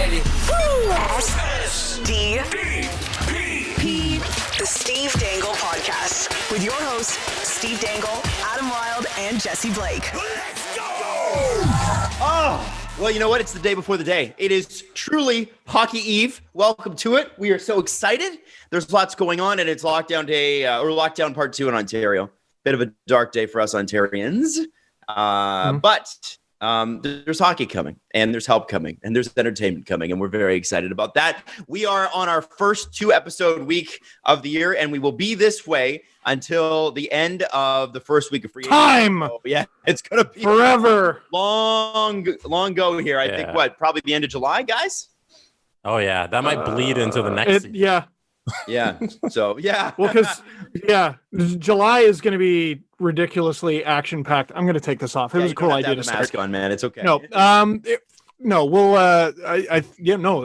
get it. SDP, the Steve Dangle Podcast, with your hosts, Steve Dangle, Adam Wilde, and Jesse Blake. Let's go! Oh, well, you know what? It's the day before the day. It is truly Hockey Eve. Welcome to it. We are so excited. There's lots going on, and it's lockdown day, or lockdown part 2 in Ontario. Bit of a dark day for us Ontarians. But there's hockey coming, and there's help coming, and there's entertainment coming, and we're very excited about that. We are on our first 2-episode week of the year, and we will be this way until the end of the first week of free time. So, yeah, it's gonna be forever. Long go here. I think probably the end of July, guys. Oh yeah, that might bleed into the next season. Yeah. So yeah. Well, because July is going to be ridiculously action packed. I'm going to take this off. It was a cool idea to start. Mask on, man. It's okay. We'll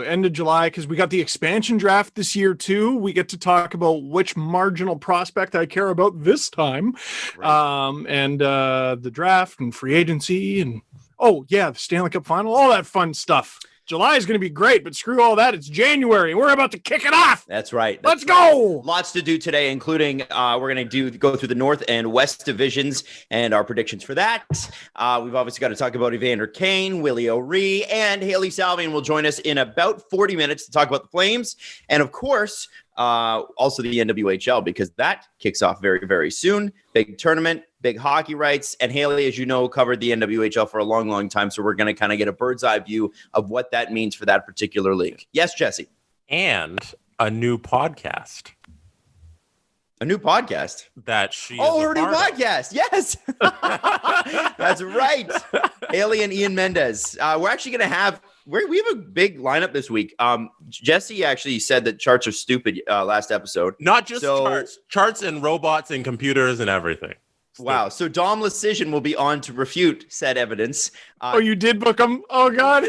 end of July, because we got the expansion draft this year too. We get to talk about which marginal prospect I care about this time, and the draft and free agency and the Stanley Cup final, all that fun stuff. July is going to be great, but screw all that. It's January. We're about to kick it off. That's right. Let's go. Lots to do today, including we're going to go through the North and West divisions and our predictions for that. We've obviously got to talk about Evander Kane, Willie O'Ree, and Hailey Salvian will join us in about 40 minutes to talk about the Flames. And of course, also the NWHL, because that kicks off very, very soon. Big tournament, big hockey rights. And Hailey, as you know, covered the NWHL for a long, long time. So we're going to kind of get a bird's eye view of what that means for that particular league. Yes, Jesse. And a new podcast. A new podcast? That she is her new podcast. Yes. That's right. Hailey and Ian Mendez. We're actually going to have... We have a big lineup this week. Jesse actually said that charts are stupid last episode. Not just charts and robots and computers and everything. Wow. So Dom Lecision will be on to refute said evidence. You did book him? Oh, God.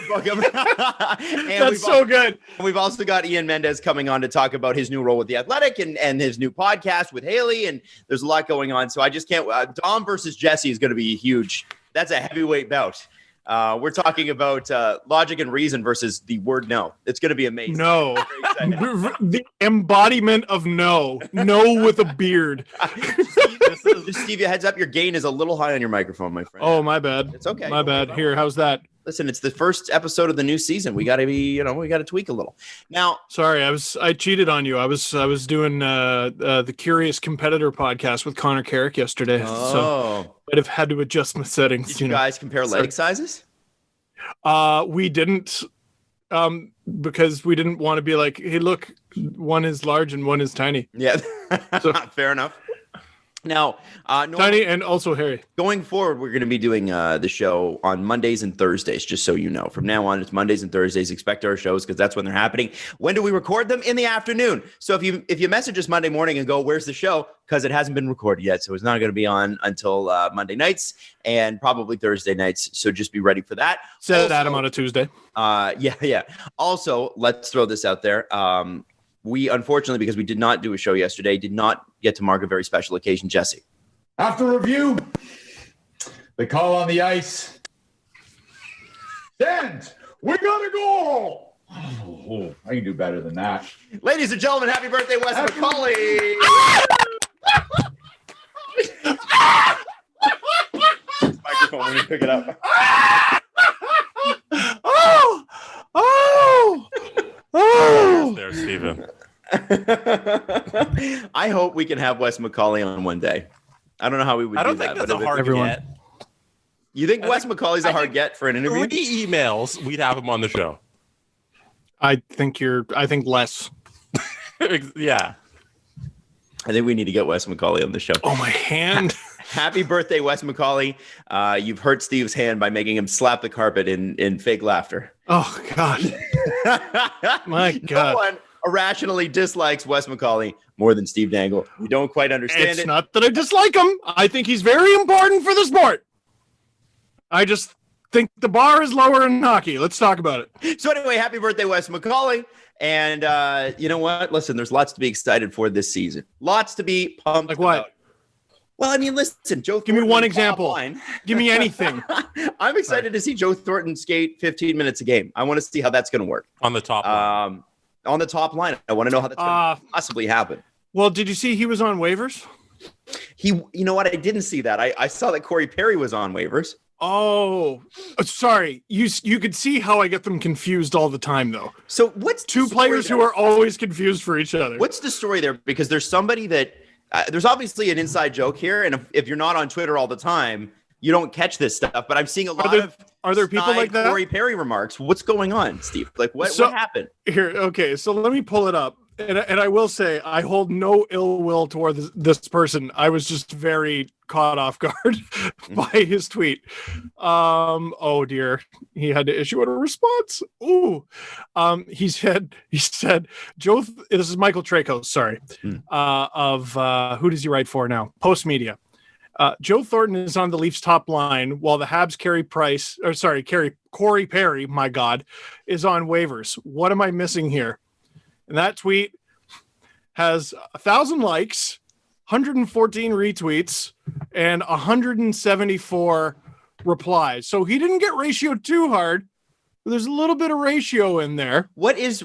That's so good. We've also got Ian Mendez coming on to talk about his new role with The Athletic and his new podcast with Hailey. And there's a lot going on. So I just can't. Dom versus Jesse is going to be huge. That's a heavyweight bout. We're talking about logic and reason versus the word no. It's going to be amazing. No. The embodiment of no. No with a beard. Just Steve, heads up. Your gain is a little high on your microphone, my friend. Oh, my bad. It's okay. My bad. Here, how's that? Listen, it's the first episode of the new season. We got to be, we got to tweak a little. Now, sorry, I cheated on you. I was doing the Curious Competitor podcast with Connor Carrick yesterday. So I'd have had to adjust my settings. Did you guys compare leg sizes? We didn't, because we didn't want to be like, hey, look, one is large and one is tiny. Yeah, so, fair enough. Now, tiny and also hairy. Going forward, we're going to be doing the show on Mondays and Thursdays, just so you know. From now on, it's Mondays and Thursdays. Expect our shows because that's when they're happening. When do we record them? In the afternoon. So if you message us Monday morning and go, where's the show? Because it hasn't been recorded yet. So it's not going to be on until Monday nights and probably Thursday nights. So just be ready for that. Set Adam on a Tuesday. Yeah. Also, let's throw this out there. We, unfortunately, because we did not do a show yesterday, did not get to mark a very special occasion. Jesse. After review, the call on the ice. Sens, we got a goal. Oh, I can do better than that. Ladies and gentlemen, happy birthday, Wes McCauley. Microphone when you pick it up. Oh, there, Steven. I hope we can have Wes McCauley on one day. I don't know how we would do that. I don't think that's a hard get. You think Wes McCauley's a hard get for an interview? 3 emails, we'd have him on the show. I think less. Yeah. I think we need to get Wes McCauley on the show. Oh, my hand. Happy birthday, Wes McCauley. You've hurt Steve's hand by making him slap the carpet in fake laughter. Oh, God. My God. No one irrationally dislikes Wes McCauley more than Steve Dangle. We don't quite understand it. It's not that I dislike him. I think he's very important for the sport. I just think the bar is lower in hockey. Let's talk about it. So anyway, happy birthday, Wes McCauley. And you know what? Listen, there's lots to be excited for this season. Lots to be pumped like what? about. Well, I mean, listen, Joe. Give me Thornton one on the top example. line. Give me anything. I'm excited to see Joe Thornton skate 15 minutes a game. I want to see how that's going to work On the top line. on the top line. I want to know how that's going to possibly happen. Well, did you see he was on waivers? You know what? I didn't see that. I saw that Corey Perry was on waivers. Oh, sorry. You could see how I get them confused all the time, though. So what's Two players who are always confused for each other. What's the story there? Because there's somebody that there's obviously an inside joke here, and if you're not on Twitter all the time, you don't catch this stuff. But I'm seeing a lot of are there people like that? Corey Perry remarks. What's going on, Steve? Like what happened? Here, okay. So let me pull it up, and I will say I hold no ill will toward this person. I was just very caught off guard by his tweet. Oh dear, he had to issue a response. Ooh, he said Joe. This is Michael Tracos. Sorry, of who does he write for now? Post Media. Joe Thornton is on the Leafs top line while the Habs carry Corey Perry, my God, is on waivers. What am I missing here? And that tweet has 1,000 likes, 114 retweets, and 174 replies. So he didn't get ratioed too hard. There's a little bit of ratio in there. What is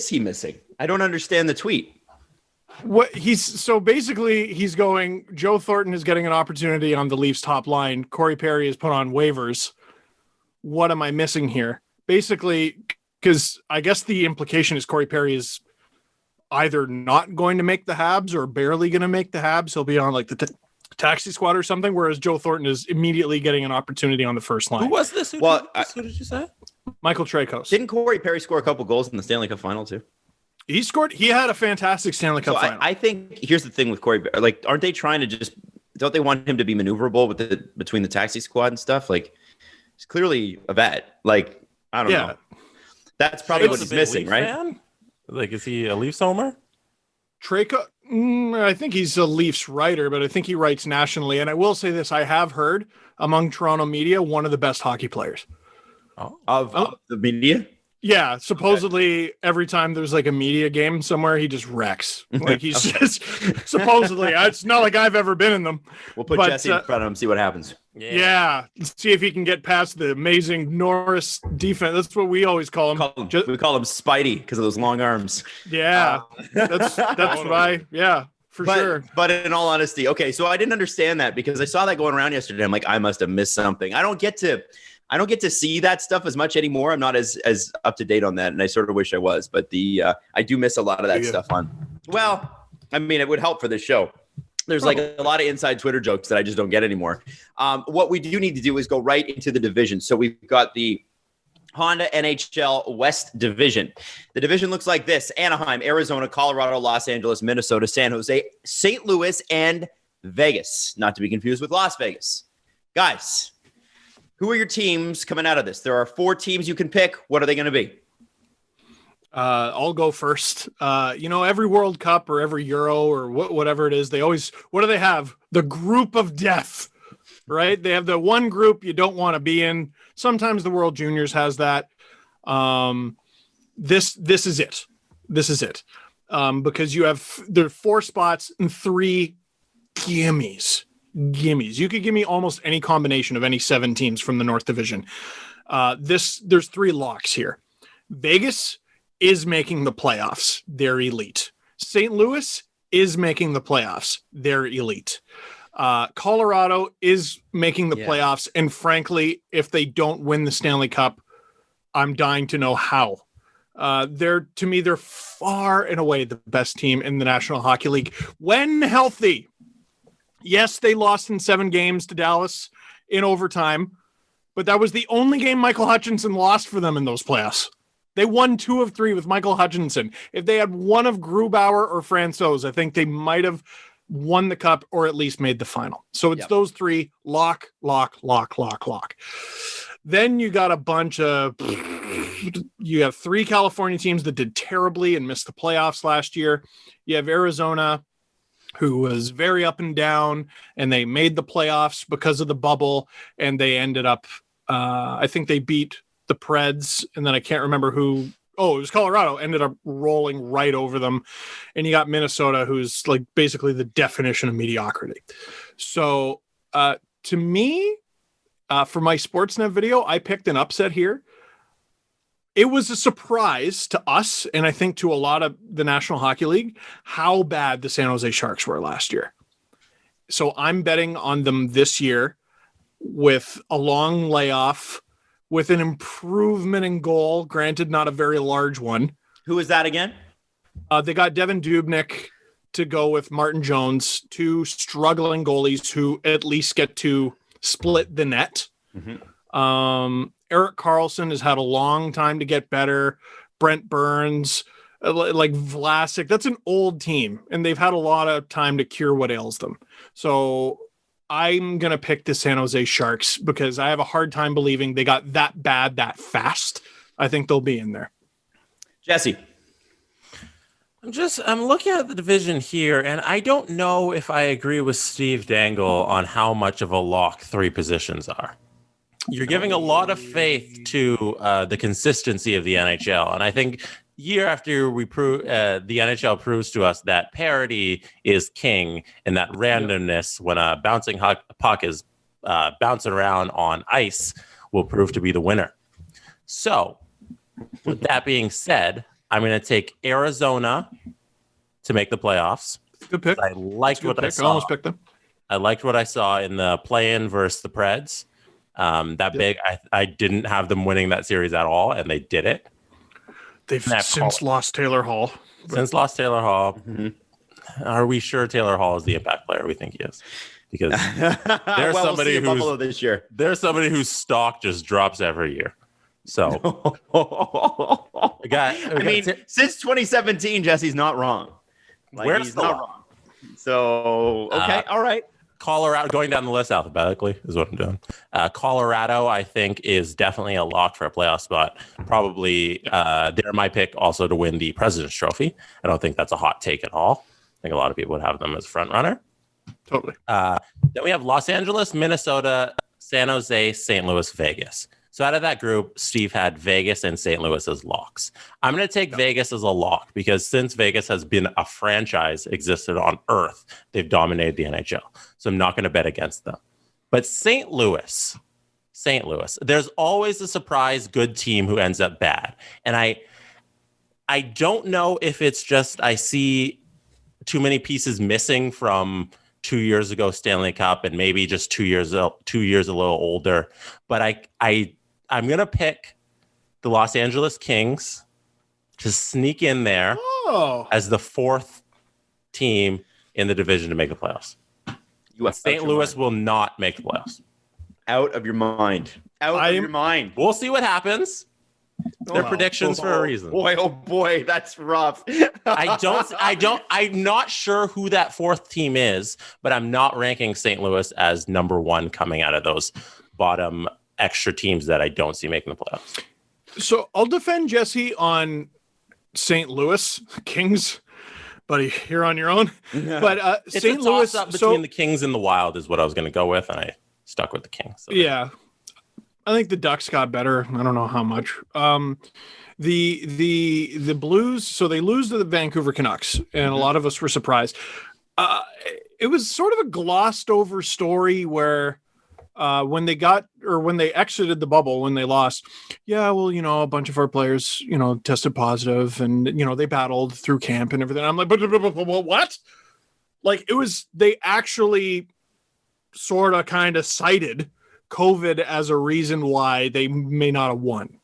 he missing? I don't understand the tweet. He's going, Joe Thornton is getting an opportunity on the Leafs top line. Corey Perry is put on waivers. What am I missing here? Basically, because I guess the implication is Corey Perry is either not going to make the Habs or barely going to make the Habs. He'll be on like the taxi squad or something, whereas Joe Thornton is immediately getting an opportunity on the first line. Who was this? Who did you say? Michael Tracos. Didn't Corey Perry score a couple goals in the Stanley Cup final too? He had a fantastic Stanley Cup final. I think here's the thing with Corey, like, aren't they trying to don't they want him to be maneuverable between the taxi squad and stuff? Like, he's clearly a vet. Like, I don't know. That's probably what he's missing, right? Fan? Like, is he a Leafs homer? Tracos, I think he's a Leafs writer, but I think he writes nationally. And I will say this, I have heard among Toronto media, one of the best hockey players. Of the media? Yeah, supposedly every time there's like a media game somewhere, he just wrecks. Like he's just supposedly. It's not like I've ever been in them. We'll put Jesse in front of him, see what happens. Yeah, let's see if he can get past the amazing Norris defense. That's what we always call him. We call him Spidey because of those long arms. Yeah, that's what for sure. But in all honesty, okay, so I didn't understand that because I saw that going around yesterday. I'm like, I must have missed something. I don't get to see that stuff as much anymore. I'm not as up to date on that, and I sort of wish I was. But I do miss a lot of that stuff on. Well, I mean, it would help for this show. There's like a lot of inside Twitter jokes that I just don't get anymore. What we do need to do is go right into the division. So we've got the Honda NHL West Division. The division looks like this: Anaheim, Arizona, Colorado, Los Angeles, Minnesota, San Jose, St. Louis, and Vegas. Not to be confused with Las Vegas. Guys, who are your teams coming out of this? There are 4 teams you can pick. What are they going to be? I'll go first. Every World Cup or every Euro or whatever it is, they always, what do they have? The group of death, right? They have the one group you don't want to be in. Sometimes the World Juniors has that. This is it. This is it. Because there are 4 spots and 3 gimmies. You could give me almost any combination of any 7 teams from the North Division. There's 3 locks here. Vegas is making the playoffs. They're elite. St. Louis is making the playoffs. They're elite. Colorado is making the playoffs. And frankly, if they don't win the Stanley Cup, I'm dying to know how. They're far and away the best team in the National Hockey League when healthy. Yes, they lost in 7 games to Dallas in overtime, but that was the only game Michael Hutchinson lost for them in those playoffs. They won 2 of 3 with Michael Hutchinson. If they had one of Grubauer or Francouz, I think they might have won the cup or at least made the final. So it's those 3, lock. Then you got a bunch of, you have 3 California teams that did terribly and missed the playoffs last year. You have Arizona, who was very up and down, and they made the playoffs because of the bubble, and they ended up, I think they beat the Preds, and then I can't remember who Oh, it was Colorado. Ended up rolling right over them. And you got Minnesota, who's like basically the definition of mediocrity. So to me, for my Sportsnet video, I picked an upset here. It was a surprise to us, and I think to a lot of the National Hockey League, how bad the San Jose Sharks were last year. So I'm betting on them this year with a long layoff, with an improvement in goal, granted not a very large one. Who is that again? They got Devin Dubnyk to go with Martin Jones, two struggling goalies who at least get to split the net. Mm-hmm. Erik Karlsson has had a long time to get better. Brent Burns, like Vlasic, that's an old team, and they've had a lot of time to cure what ails them. So I'm going to pick the San Jose Sharks because I have a hard time believing they got that bad that fast. I think they'll be in there. Jesse. I'm looking at the division here, and I don't know if I agree with Steve Dangle on how much of a lock three positions are. You're giving a lot of faith to the consistency of the NHL, and I think year after year we prove the NHL proves to us that parity is king, and that randomness when a bouncing puck is bouncing around on ice will prove to be the winner. So, with that being said, I'm going to take Arizona to make the playoffs. Good pick. I liked what I saw. I almost picked them. I liked what I saw in the play-in versus the Preds. Big, I didn't have them winning that series at all, and they did it. They've since lost Taylor Hall. Mm-hmm. Are we sure Taylor Hall is the impact player we think he is? Because there's somebody who's Buffalo this year. There's somebody whose stock just drops every year. So, since 2017, Jesse's not wrong. Where's the not wrong? So, okay, all right. Colorado, going down the list alphabetically is what I'm doing. Colorado, I think, is definitely a lock for a playoff spot. Probably they're my pick also to win the President's Trophy. I don't think that's a hot take at all. I think a lot of people would have them as front runner. Totally. Then we have Los Angeles, Minnesota, San Jose, St. Louis, Vegas. So out of that group, Steve had Vegas and St. Louis as locks. I'm going to take Vegas as a lock because since Vegas has been a franchise existed on Earth, they've dominated the NHL. So I'm not going to bet against them. But St. Louis, there's always a surprise good team who ends up bad. And I don't know if it's just I see too many pieces missing from 2 years ago Stanley Cup and maybe just 2 years a little older. But I'm going to pick the Los Angeles Kings to sneak in there as the fourth team in the division to make the playoffs. St. Louis will not make the playoffs. Out of your mind. Out of your mind. We'll see what happens. They're predictions for a reason. Oh boy, that's rough. I'm not sure who that fourth team is, but I'm not ranking St. Louis as number one coming out of those bottom extra teams that I don't see making the playoffs. So I'll defend Jesse on St. Louis Kings, buddy. You're on your own. But it's St. a Louis toss-up between the Kings and the Wild is what I was going to go with, and I stuck with the Kings. So yeah, I think the Ducks got better. I don't know how much. The Blues. So they lose to the Vancouver Canucks, and a lot of us were surprised. It was sort of a glossed over story where. When they exited the bubble, when they lost, a bunch of our players, tested positive and, they battled through camp and everything. I'm like, but what? Like they actually sort of kind of cited COVID as a reason why they may not have won.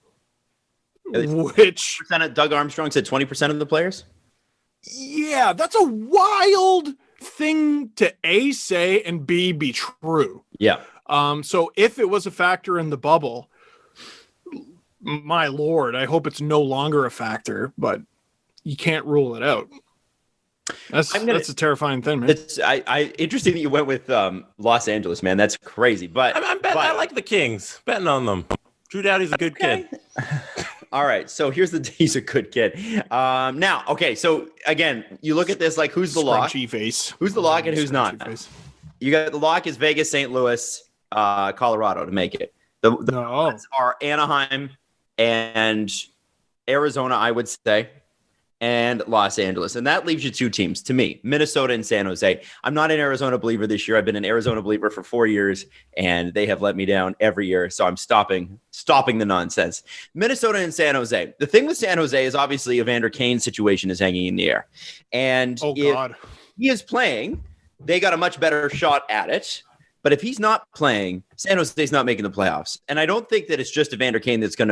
Which Doug Armstrong said 20% of the players? Yeah, that's a wild thing to A, say, and B, be true. Yeah. So if it was a factor in the bubble, my Lord, I hope it's no longer a factor, but you can't rule it out. That's a terrifying thing, man. It's interesting that you went with Los Angeles, man. That's crazy. But I'm betting. I like the Kings. Betting on them. Drew Doughty's a good kid. All right. So he's a good kid. Now, okay. So again, you look at this like who's the lock? Face. Who's the lock and who's not? Face. You got the lock is Vegas, St. Louis, Colorado to make it. The odds are Anaheim and Arizona, I would say, and Los Angeles. And that leaves you two teams to me, Minnesota and San Jose. I'm not an Arizona believer this year. I've been an Arizona believer for 4 years, and they have let me down every year. So I'm stopping the nonsense. Minnesota and San Jose. The thing with San Jose is obviously Evander Kane's situation is hanging in the air. And if he is playing, they got a much better shot at it. But if he's not playing, San Jose's not making the playoffs. And I don't think that it's just Evander Kane that's going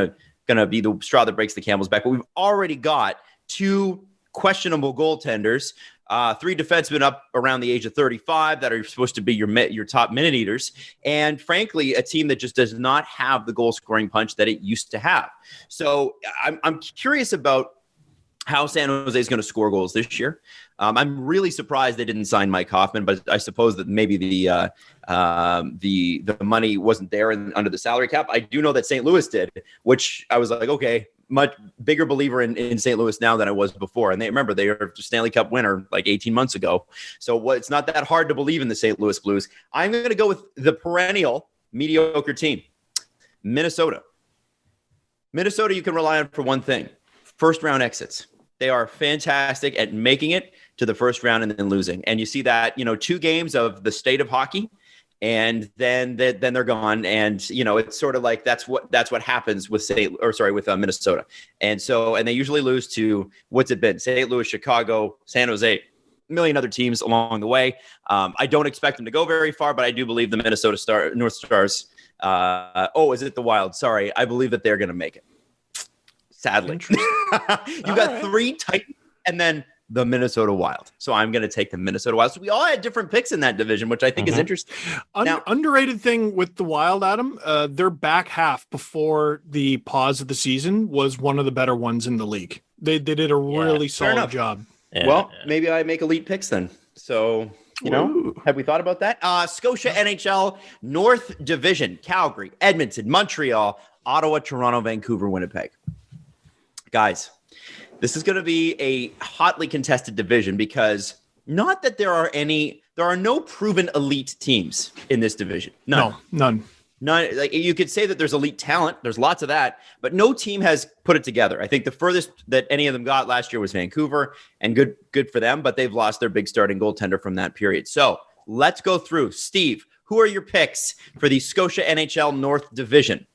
to be the straw that breaks the camel's back. But we've already got 2 questionable goaltenders, 3 defensemen up around the age of 35 that are supposed to be your top minute eaters, and frankly, a team that just does not have the goal scoring punch that it used to have. So I'm curious about how San Jose is going to score goals this year. I'm really surprised they didn't sign Mike Hoffman, but I suppose that maybe the money wasn't there under the salary cap. I do know that St. Louis did, which I was like, okay, much bigger believer in St. Louis now than I was before. And they were the Stanley Cup winner like 18 months ago. So it's not that hard to believe in the St. Louis Blues. I'm going to go with the perennial mediocre team, Minnesota. Minnesota, you can rely on for one thing: first round exits. They are fantastic at making it to the first round and then losing. And you see that, 2 games of the state of hockey, and then they're gone. And, it's sort of like that's what happens with Minnesota. And they usually lose to, what's it been? St. Louis, Chicago, San Jose, a million other teams along the way. I don't expect them to go very far, but I do believe the Minnesota North Stars. Is it the Wild? Sorry. I believe that they're going to make it. Sadly. You got 3 Titans and then the Minnesota Wild. So I'm going to take the Minnesota Wild. So we all had different picks in that division, which I think is interesting. Underrated thing with the Wild, Adam, their back half before the pause of the season was one of the better ones in the league. They did a really solid job. Yeah. Well, maybe I make elite picks then. So, have we thought about that? Scotia NHL North Division, Calgary, Edmonton, Montreal, Ottawa, Toronto, Vancouver, Winnipeg. Guys, this is going to be a hotly contested division because not that there are no proven elite teams in this division. None. Like you could say that there's elite talent. There's lots of that, but no team has put it together. I think the furthest that any of them got last year was Vancouver, and good for them, but they've lost their big starting goaltender from that period. So let's go through. Steve, who are your picks for the Scotia NHL North Division?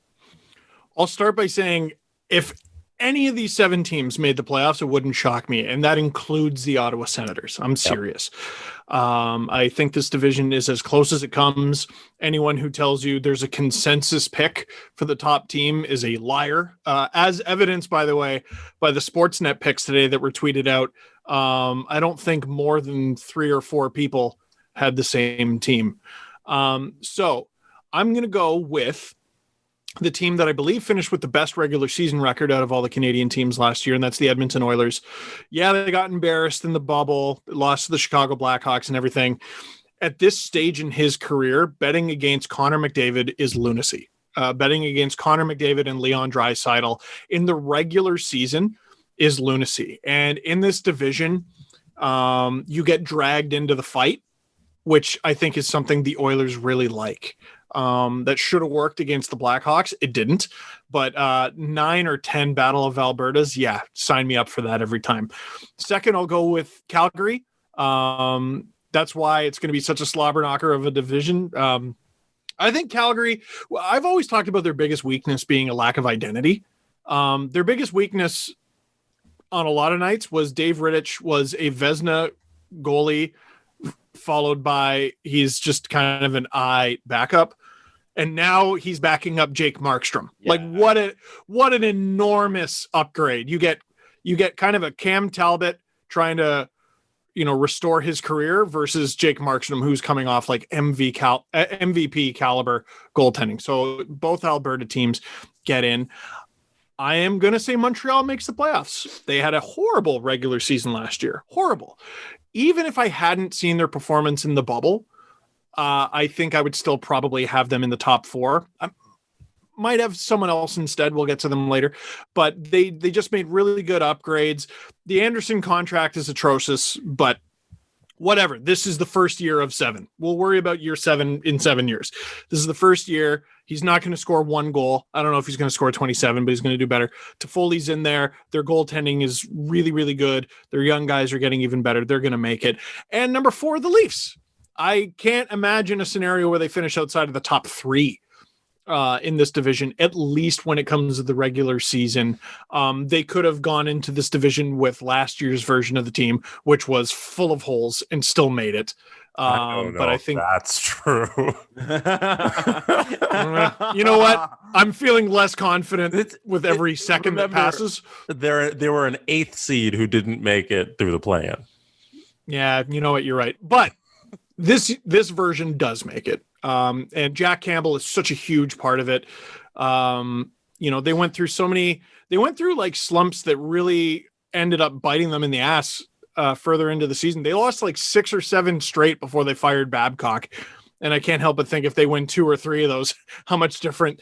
I'll start by saying if any of these 7 teams made the playoffs, it wouldn't shock me. And that includes the Ottawa Senators. I'm serious. I think this division is as close as it comes. Anyone who tells you there's a consensus pick for the top team is a liar. As evidenced, by the way, by the Sportsnet picks today that were tweeted out. I don't think more than 3 or 4 people had the same team. So I'm going to go with the team that I believe finished with the best regular season record out of all the Canadian teams last year, and that's the Edmonton Oilers. Yeah, they got embarrassed in the bubble, lost to the Chicago Blackhawks and everything. At this stage in his career, betting against Connor McDavid is lunacy. Betting against Connor McDavid and Leon Draisaitl in the regular season is lunacy. And in this division, you get dragged into the fight, which I think is something the Oilers really like. That should have worked against the Blackhawks. It didn't, but 9 or 10 Battle of Albertas. Yeah. Sign me up for that every time. Second, I'll go with Calgary. That's why it's going to be such a slobber knocker of a division. I think Calgary, I've always talked about their biggest weakness being a lack of identity. Their biggest weakness on a lot of nights was Dave Rittich was a Vezina goalie, followed by he's just kind of an backup. And now he's backing up Jake Markstrom. Yeah. Like what an enormous upgrade. You get kind of a Cam Talbot trying to, restore his career versus Jake Markstrom, who's coming off like MVP caliber goaltending. So both Alberta teams get in. I am going to say Montreal makes the playoffs. They had a horrible regular season last year. Horrible. Even if I hadn't seen their performance in the bubble, I think I would still probably have them in the top 4. I might have someone else instead. We'll get to them later. But they just made really good upgrades. The Anderson contract is atrocious, but whatever. This is the first year of 7. We'll worry about year 7 in 7 years. This is the first year. He's not going to score 1 goal. I don't know if he's going to score 27, but he's going to do better. Toffoli's in there. Their goaltending is really, really good. Their young guys are getting even better. They're going to make it. And number 4, the Leafs. I can't imagine a scenario where they finish outside of the top 3 in this division, at least when it comes to the regular season. They could have gone into this division with last year's version of the team, which was full of holes, and still made it. But I think that's true. You know what? I'm feeling less confident with every second that passes. They were an 8th seed who didn't make it through the play-in. Yeah, you know what? You're right. But this version does make it. And Jack Campbell is such a huge part of it. They went through like slumps that really ended up biting them in the ass further into the season. They lost like 6 or 7 straight before they fired Babcock. And I can't help but think if they win 2 or 3 of those, how much different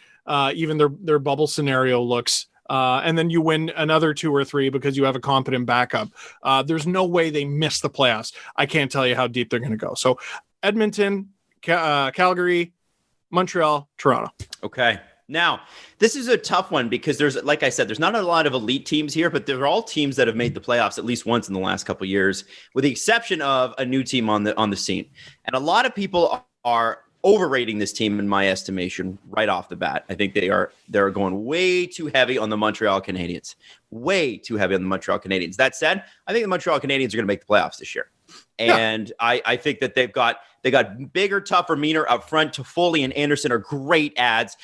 even their bubble scenario looks. And then you win another 2 or 3 because you have a competent backup. There's no way they miss the playoffs. I can't tell you how deep they're going to go. So Edmonton, Calgary, Montreal, Toronto. Okay. Now, this is a tough one because like I said, there's not a lot of elite teams here, but they're all teams that have made the playoffs at least once in the last couple of years, with the exception of a new team on the scene. And a lot of people are overrating this team in my estimation right off the bat. I think they're going way too heavy on the Montreal Canadiens. Way too heavy on the Montreal Canadiens. That said, I think the Montreal Canadiens are going to make the playoffs this year. And yeah. I think that they got bigger, tougher, meaner up front. Toffoli and Anderson are great ads.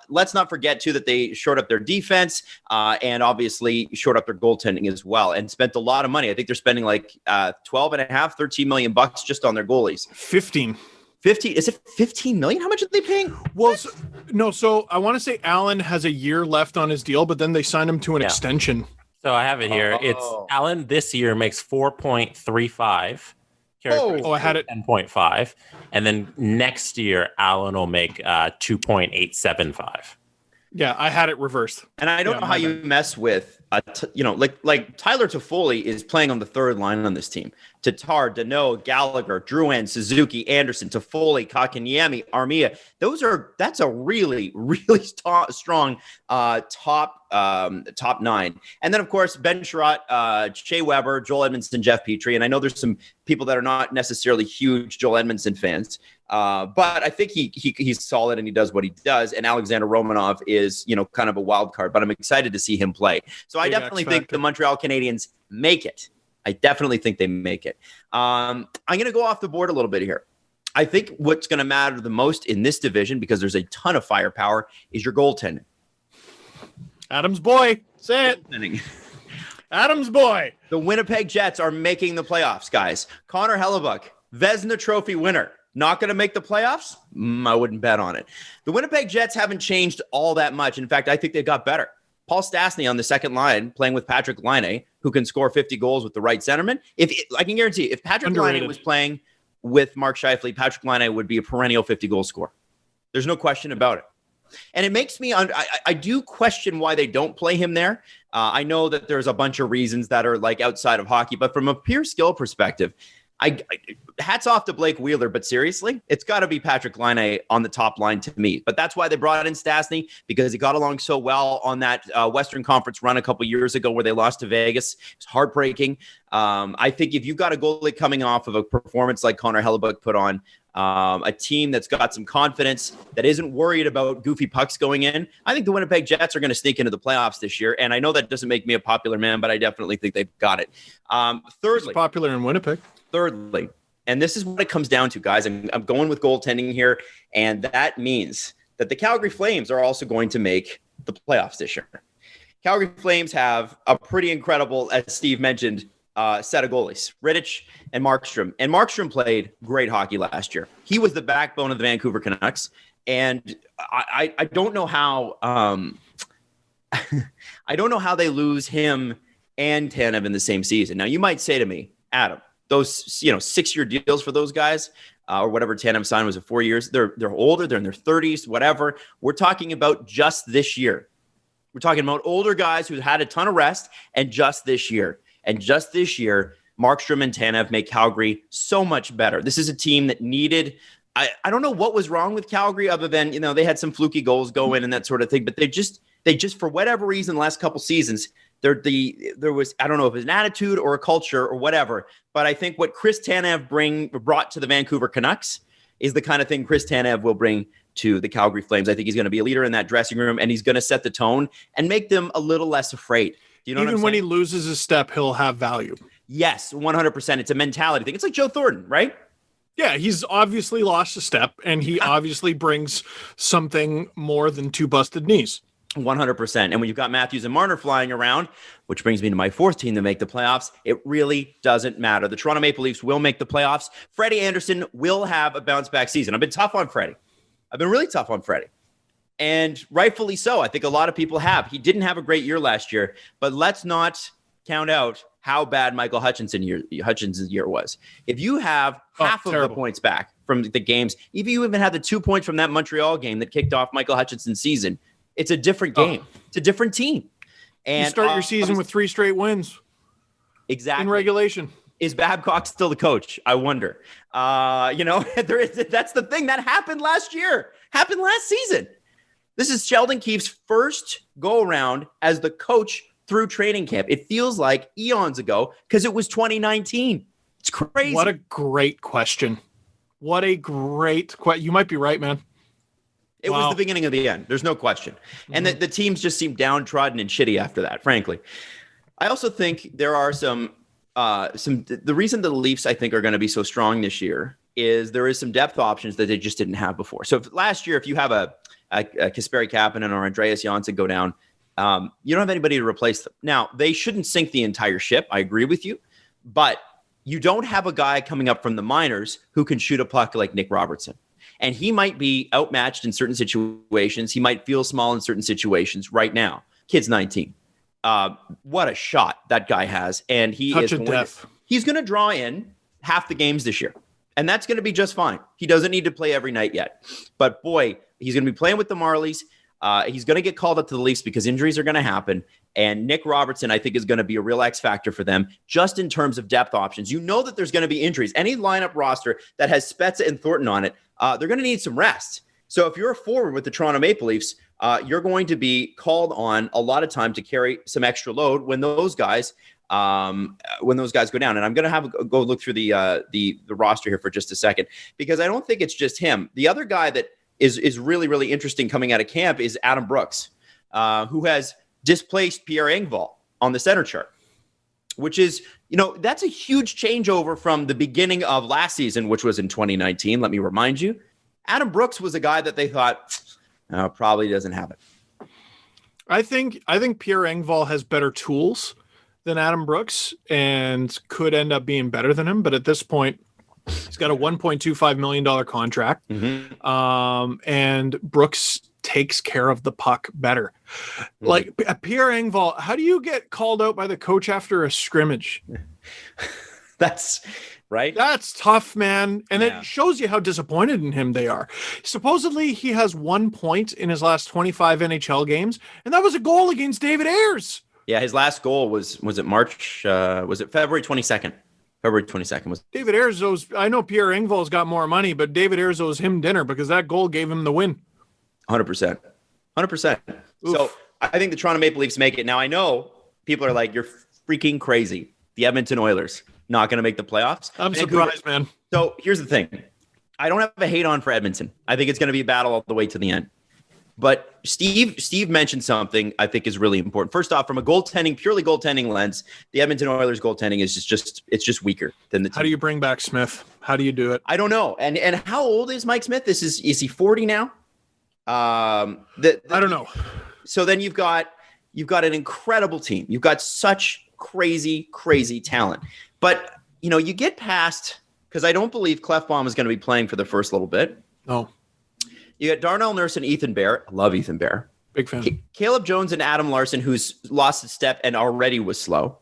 Let's not forget, too, that they shored up their defense and obviously shored up their goaltending as well and spent a lot of money. I think they're spending like $13 million just on their goalies. 15. Is it 15 million? How much are they paying? Well, so I want to say Allen has a year left on his deal, but then they signed him to an extension. So I have it here. It's Allen this year makes 4.35. I had it 10.5, and then next year Allen will make 2.875. Yeah, I had it reversed. And I don't know how you mess with, like Tyler Toffoli is playing on the 3rd line on this team. Tatar, Danault, Gallagher, Drouin, Suzuki, Anderson, Toffoli, Kakanyemi, Armia. That's a really, really strong top 9. And then, of course, Ben Sherratt, Shea Weber, Joel Edmondson, Jeff Petrie. And I know there's some people that are not necessarily huge Joel Edmondson fans. But I think he's solid and he does what he does. And Alexander Romanov is, kind of a wild card, but I'm excited to see him play. So I definitely think the Montreal Canadiens make it. I definitely think they make it. I'm going to go off the board a little bit here. I think what's going to matter the most in this division, because there's a ton of firepower, is your goaltending. Adam's boy. Say it. Adam's boy. The Winnipeg Jets are making the playoffs, guys. Connor Hellebuck, Vezina Trophy winner. Not going to make the playoffs? I wouldn't bet on it. The Winnipeg Jets haven't changed all that much. In fact, I think they got better. Paul Stastny on the second line playing with Patrick Laine, who can score 50 goals with the right centerman. I can guarantee if Patrick Laine was playing with Mark Scheifele, Patrick Laine would be a perennial 50-goal scorer. There's no question about it. And it makes me I do question why they don't play him there. I know that there's a bunch of reasons that are like outside of hockey, but from a pure skill perspective, hats off to Blake Wheeler, but seriously, it's got to be Patrick Laine on the top line to me. But that's why they brought in Stastny, because he got along so well on that Western Conference run a couple years ago where they lost to Vegas. It's heartbreaking. I think if you've got a goalie coming off of a performance like Connor Hellebuck put on, a team that's got some confidence, that isn't worried about goofy pucks going in, I think the Winnipeg Jets are going to sneak into the playoffs this year. And I know that doesn't make me a popular man, but I definitely think they've got it. Thirdly, it's popular in Winnipeg. Thirdly, and this is what it comes down to, guys. I'm going with goaltending here, and that means that the Calgary Flames are also going to make the playoffs this year. Calgary Flames have a pretty incredible, as Steve mentioned, set of goalies, Rittich and Markstrom. And Markstrom played great hockey last year. He was the backbone of the Vancouver Canucks, and I don't know how I don't know how they lose him and Tanev in the same season. Now, you might say to me, Adam, those 6-year deals for those guys, or whatever Tanev signed was 4 years. They're older. They're in their 30s, whatever. We're talking about just this year. We're talking about older guys who had a ton of rest, and just this year. And just this year, Markstrom and Tanev make Calgary so much better. This is a team that needed, I don't know what was wrong with Calgary other than, they had some fluky goals go in and that sort of thing, but they just for whatever reason, the last couple seasons, there was, I don't know if it's an attitude or a culture or whatever, but I think what Chris Tanev brought to the Vancouver Canucks is the kind of thing Chris Tanev will bring to the Calgary Flames. I think he's going to be a leader in that dressing room, and he's going to set the tone and make them a little less afraid. Do you know Even when he loses a step, he'll have value. Yes, 100%. It's a mentality thing. It's like Joe Thornton, right? Yeah, he's obviously lost a step, and he obviously brings something more than 2 busted knees. 100%. And when you've got Matthews and Marner flying around, which brings me to my fourth team to make the playoffs, it really doesn't matter. The Toronto Maple Leafs will make the playoffs. Freddie Anderson will have a bounce-back season. I've been tough on Freddie. I've been really tough on Freddie. And rightfully so. I think a lot of people have. He didn't have a great year last year, but let's not count out how bad Michael Hutchinson's year was. If you have half of the points back from the games, if you even had the 2 points from that Montreal game that kicked off Michael Hutchinson's season, it's a different game. It's a different team. And you start your season with 3 straight wins. Exactly. In regulation. Is Babcock still the coach? I wonder. That's the thing that happened last year. Happened last season. This is Sheldon Keefe's first go around as the coach through training camp. It feels like eons ago because it was 2019. It's crazy. What a great question. What a great question. You might be right, man. It was the beginning of the end. There's no question. And the teams just seemed downtrodden and shitty after that, frankly. I also think there are the reason the Leafs, I think, are going to be so strong this year is there is some depth options that they just didn't have before. So last year, if you have a Kasperi Kapanen or Andreas Janssen go down, you don't have anybody to replace them. Now, they shouldn't sink the entire ship. I agree with you. But you don't have a guy coming up from the minors who can shoot a puck like Nick Robertson. And he might be outmatched in certain situations. He might feel small in certain situations right now. Kid's 19. What a shot that guy has. And he's going to draw in half the games this year. And that's going to be just fine. He doesn't need to play every night yet. But boy, he's going to be playing with the Marlies. He's going to get called up to the Leafs because injuries are going to happen. And Nick Robertson, I think, is going to be a real X factor for them just in terms of depth options. You know that there's going to be injuries. Any lineup roster that has Spezza and Thornton on it, they're going to need some rest. So if you're a forward with the Toronto Maple Leafs, you're going to be called on a lot of time to carry some extra load when those guys go down. And I'm going to go look through the roster here for just a second because I don't think it's just him. The other guy that is really, really interesting coming out of camp is Adam Brooks, who has displaced Pierre Engvall on the center chart, which is, that's a huge changeover from the beginning of last season, which was in 2019. Let me remind you, Adam Brooks was a guy that they thought probably doesn't have it. I think Pierre Engvall has better tools than Adam Brooks and could end up being better than him. But at this point, he's got a $1.25 million contract. Mm-hmm. And Brooks takes care of the puck better. Mm-hmm. Like Pierre Engvall, how do you get called out by the coach after a scrimmage? That's right. That's tough, man. And it shows you how disappointed in him they are. Supposedly he has 1 point in his last 25 NHL games. And that was a goal against David Ayres. Yeah. His last goal was it March? Was it February 22nd? February 22nd was David Ayres owes. I know Pierre Engvall's got more money, but David Ayres owes him dinner because that goal gave him the win. 100%. 100%. So I think the Toronto Maple Leafs make it. Now I know people are like, you're freaking crazy. The Edmonton Oilers not going to make the playoffs. I'm surprised, man. So here's the thing. I don't have a hate on for Edmonton. I think it's going to be a battle all the way to the end. But Steve mentioned something I think is really important. First off, from a purely goaltending lens, the Edmonton Oilers goaltending is just weaker than the team. How do you bring back Smith? How do you do it? I don't know. And how old is Mike Smith? Is he 40 now? I don't know. So then you've got an incredible team. You've got such crazy talent. But you get past, because I don't believe Clefbaum is going to be playing for the first little bit. No. You got Darnell Nurse and Ethan Bear. I love Ethan Bear. Big fan. Caleb Jones and Adam Larson, who's lost a step and already was slow.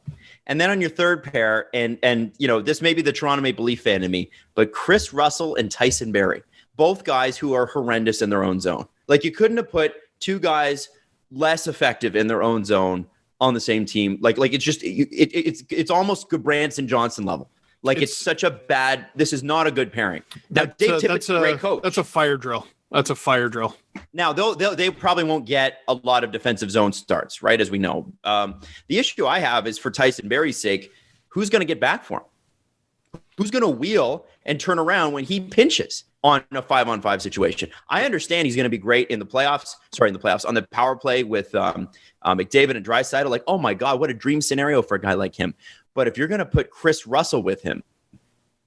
And then on your third pair, and this may be the Toronto Maple Leaf fan in me, but Chris Russell and Tyson Barrie, both guys who are horrendous in their own zone. Like you couldn't have put two guys less effective in their own zone on the same team. Like it's just it's almost Goodbranson Johnson level. Like it's such a bad. This is not a good pairing. Now Dave Tippett's a great coach. That's a fire drill. That's a fire drill. Now they probably won't get a lot of defensive zone starts, right? As we know, the issue I have is for Tyson Barrie's sake, who's going to get back for him? Who's going to wheel and turn around when he pinches on a 5-on-5 situation? I understand he's going to be great in the playoffs. Sorry, in the playoffs on the power play with McDavid and Draisaitl. Like, oh my God, what a dream scenario for a guy like him. But if you're going to put Chris Russell with him,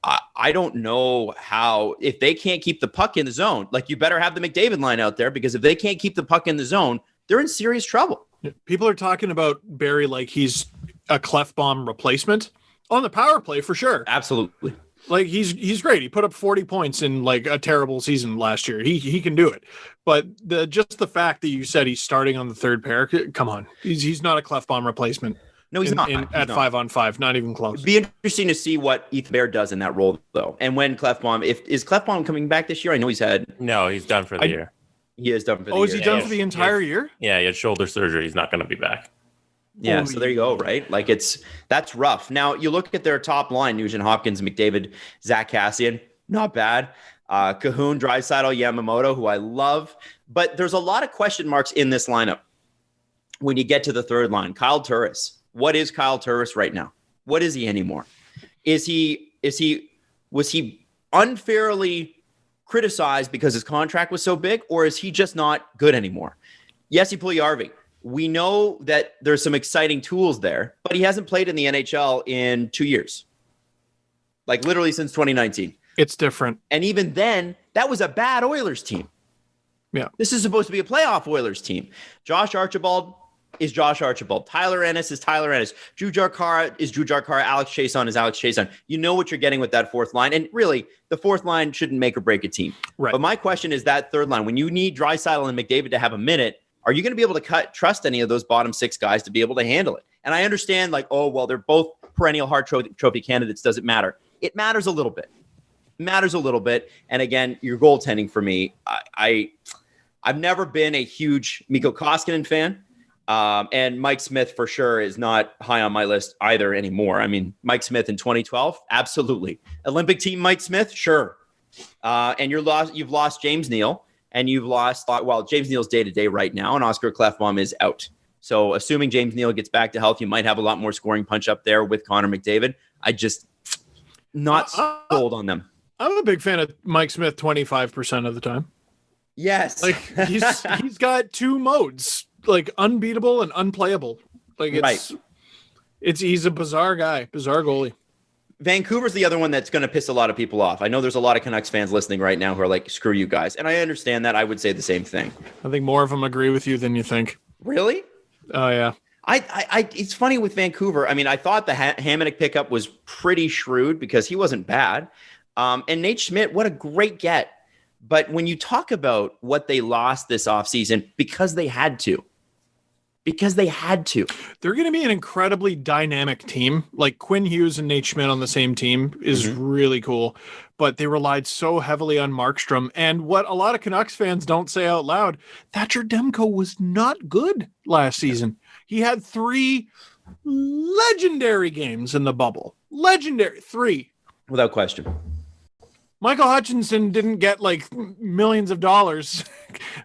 I don't know how, if they can't keep the puck in the zone, like you better have the McDavid line out there, because if they can't keep the puck in the zone, they're in serious trouble. People are talking about Barrie like he's a Clefbaum replacement on the power play for sure. Absolutely. Like he's great. He put up 40 points in like a terrible season last year. He can do it. But just the fact that you said he's starting on the third pair, come on. He's not a Clefbaum replacement. No, he's not. At 5-on-5, not even close. It'd be interesting to see what Ethan Bear does in that role, though. And when Clefbaum, is Clefbaum coming back this year? I know he's done for the year. He is done for the year. Oh, is he done for the entire year? Yeah, he had shoulder surgery. He's not going to be back. Yeah, so there you go, right? Like that's rough. Now you look at their top line: Nugent Hopkins, McDavid, Zach Kassian, not bad. Cahoon, Draisaitl, Yamamoto, who I love, but there's a lot of question marks in this lineup. When you get to the third line, Kyle Turris. What is Kyle Turris right now? What is he anymore? Was he unfairly criticized because his contract was so big, or is he just not good anymore? Jesse Puljujarvi. We know that there's some exciting tools there, but he hasn't played in the NHL in 2 years. Like literally since 2019. It's different. And even then, that was a bad Oilers team. Yeah. This is supposed to be a playoff Oilers team. Josh Archibald is Josh Archibald. Tyler Ennis is Tyler Ennis. Jujhar Khaira is Jujhar Khaira. Alex Chiasson is Alex Chiasson. You know what you're getting with that fourth line. And really, the fourth line shouldn't make or break a team. Right. But my question is that third line, when you need Draisaitl and McDavid to have a minute, are you going to be able to trust any of those bottom six guys to be able to handle it? And I understand, like, oh, well, they're both perennial Hart Trophy candidates. Doesn't matter. It matters a little bit. And again, your goaltending for me, I've never been a huge Mikko Koskinen fan. And Mike Smith for sure is not high on my list either anymore. I mean, Mike Smith in 2012, absolutely. Olympic team Mike Smith, sure. And you've lost James Neal, and you've lost, well, James Neal's day-to-day right now, and Oscar Klefbom is out. So assuming James Neal gets back to health, you might have a lot more scoring punch up there with Connor McDavid. I just not sold on them. I'm a big fan of Mike Smith 25% of the time. Yes. Like he's got two modes, like unbeatable and unplayable. Like he's a bizarre guy, bizarre goalie. Vancouver's the other one that's going to piss a lot of people off. I know there's a lot of Canucks fans listening right now who are like, screw you guys. And I understand that. I would say the same thing. I think more of them agree with you than you think. Really? Oh, yeah. It's funny with Vancouver. I mean, I thought the Hamonic pickup was pretty shrewd because he wasn't bad. And Nate Schmidt, what a great get. But when you talk about what they lost this offseason, because they had to. They're going to be an incredibly dynamic team. Like Quinn Hughes and Nate Schmidt on the same team is really cool. But they relied so heavily on Markstrom. And what a lot of Canucks fans don't say out loud, Thatcher Demko was not good last season. He had 3 legendary games in the bubble. Legendary. 3. Without question. Michael Hutchinson didn't get like millions of dollars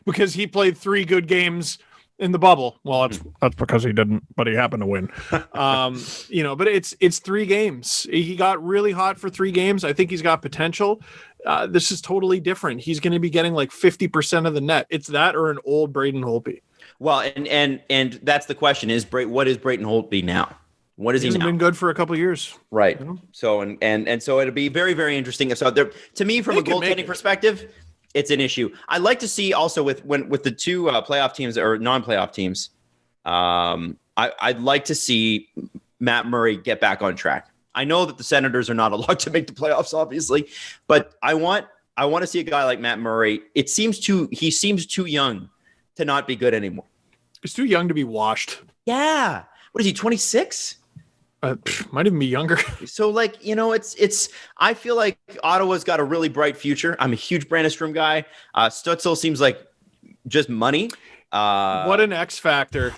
because he played 3 good games in the bubble. Well, that's because he didn't, but he happened to win. But it's 3 games. He got really hot for 3 games. I think he's got potential. This is totally different. He's going to be getting like 50% of the net. It's that or an old Braden Holtby. Well, and that's the question what is Braden Holtby now? What is he now? He's been good for a couple of years. Right. So, and so it'll be very, very interesting. So there, to me, from a goaltending perspective, it's an issue. I'd like to see also with the 2 playoff teams or non-playoff teams. I'd like to see Matt Murray get back on track. I know that the Senators are not allowed to make the playoffs, obviously, but I want to see a guy like Matt Murray. He seems too young to not be good anymore. He's too young to be washed. Yeah. What is he? 26? Might even be younger. So it's I feel like Ottawa's got a really bright future. I'm a huge Brandon Strom guy. Stutzel seems like just money. What an X factor.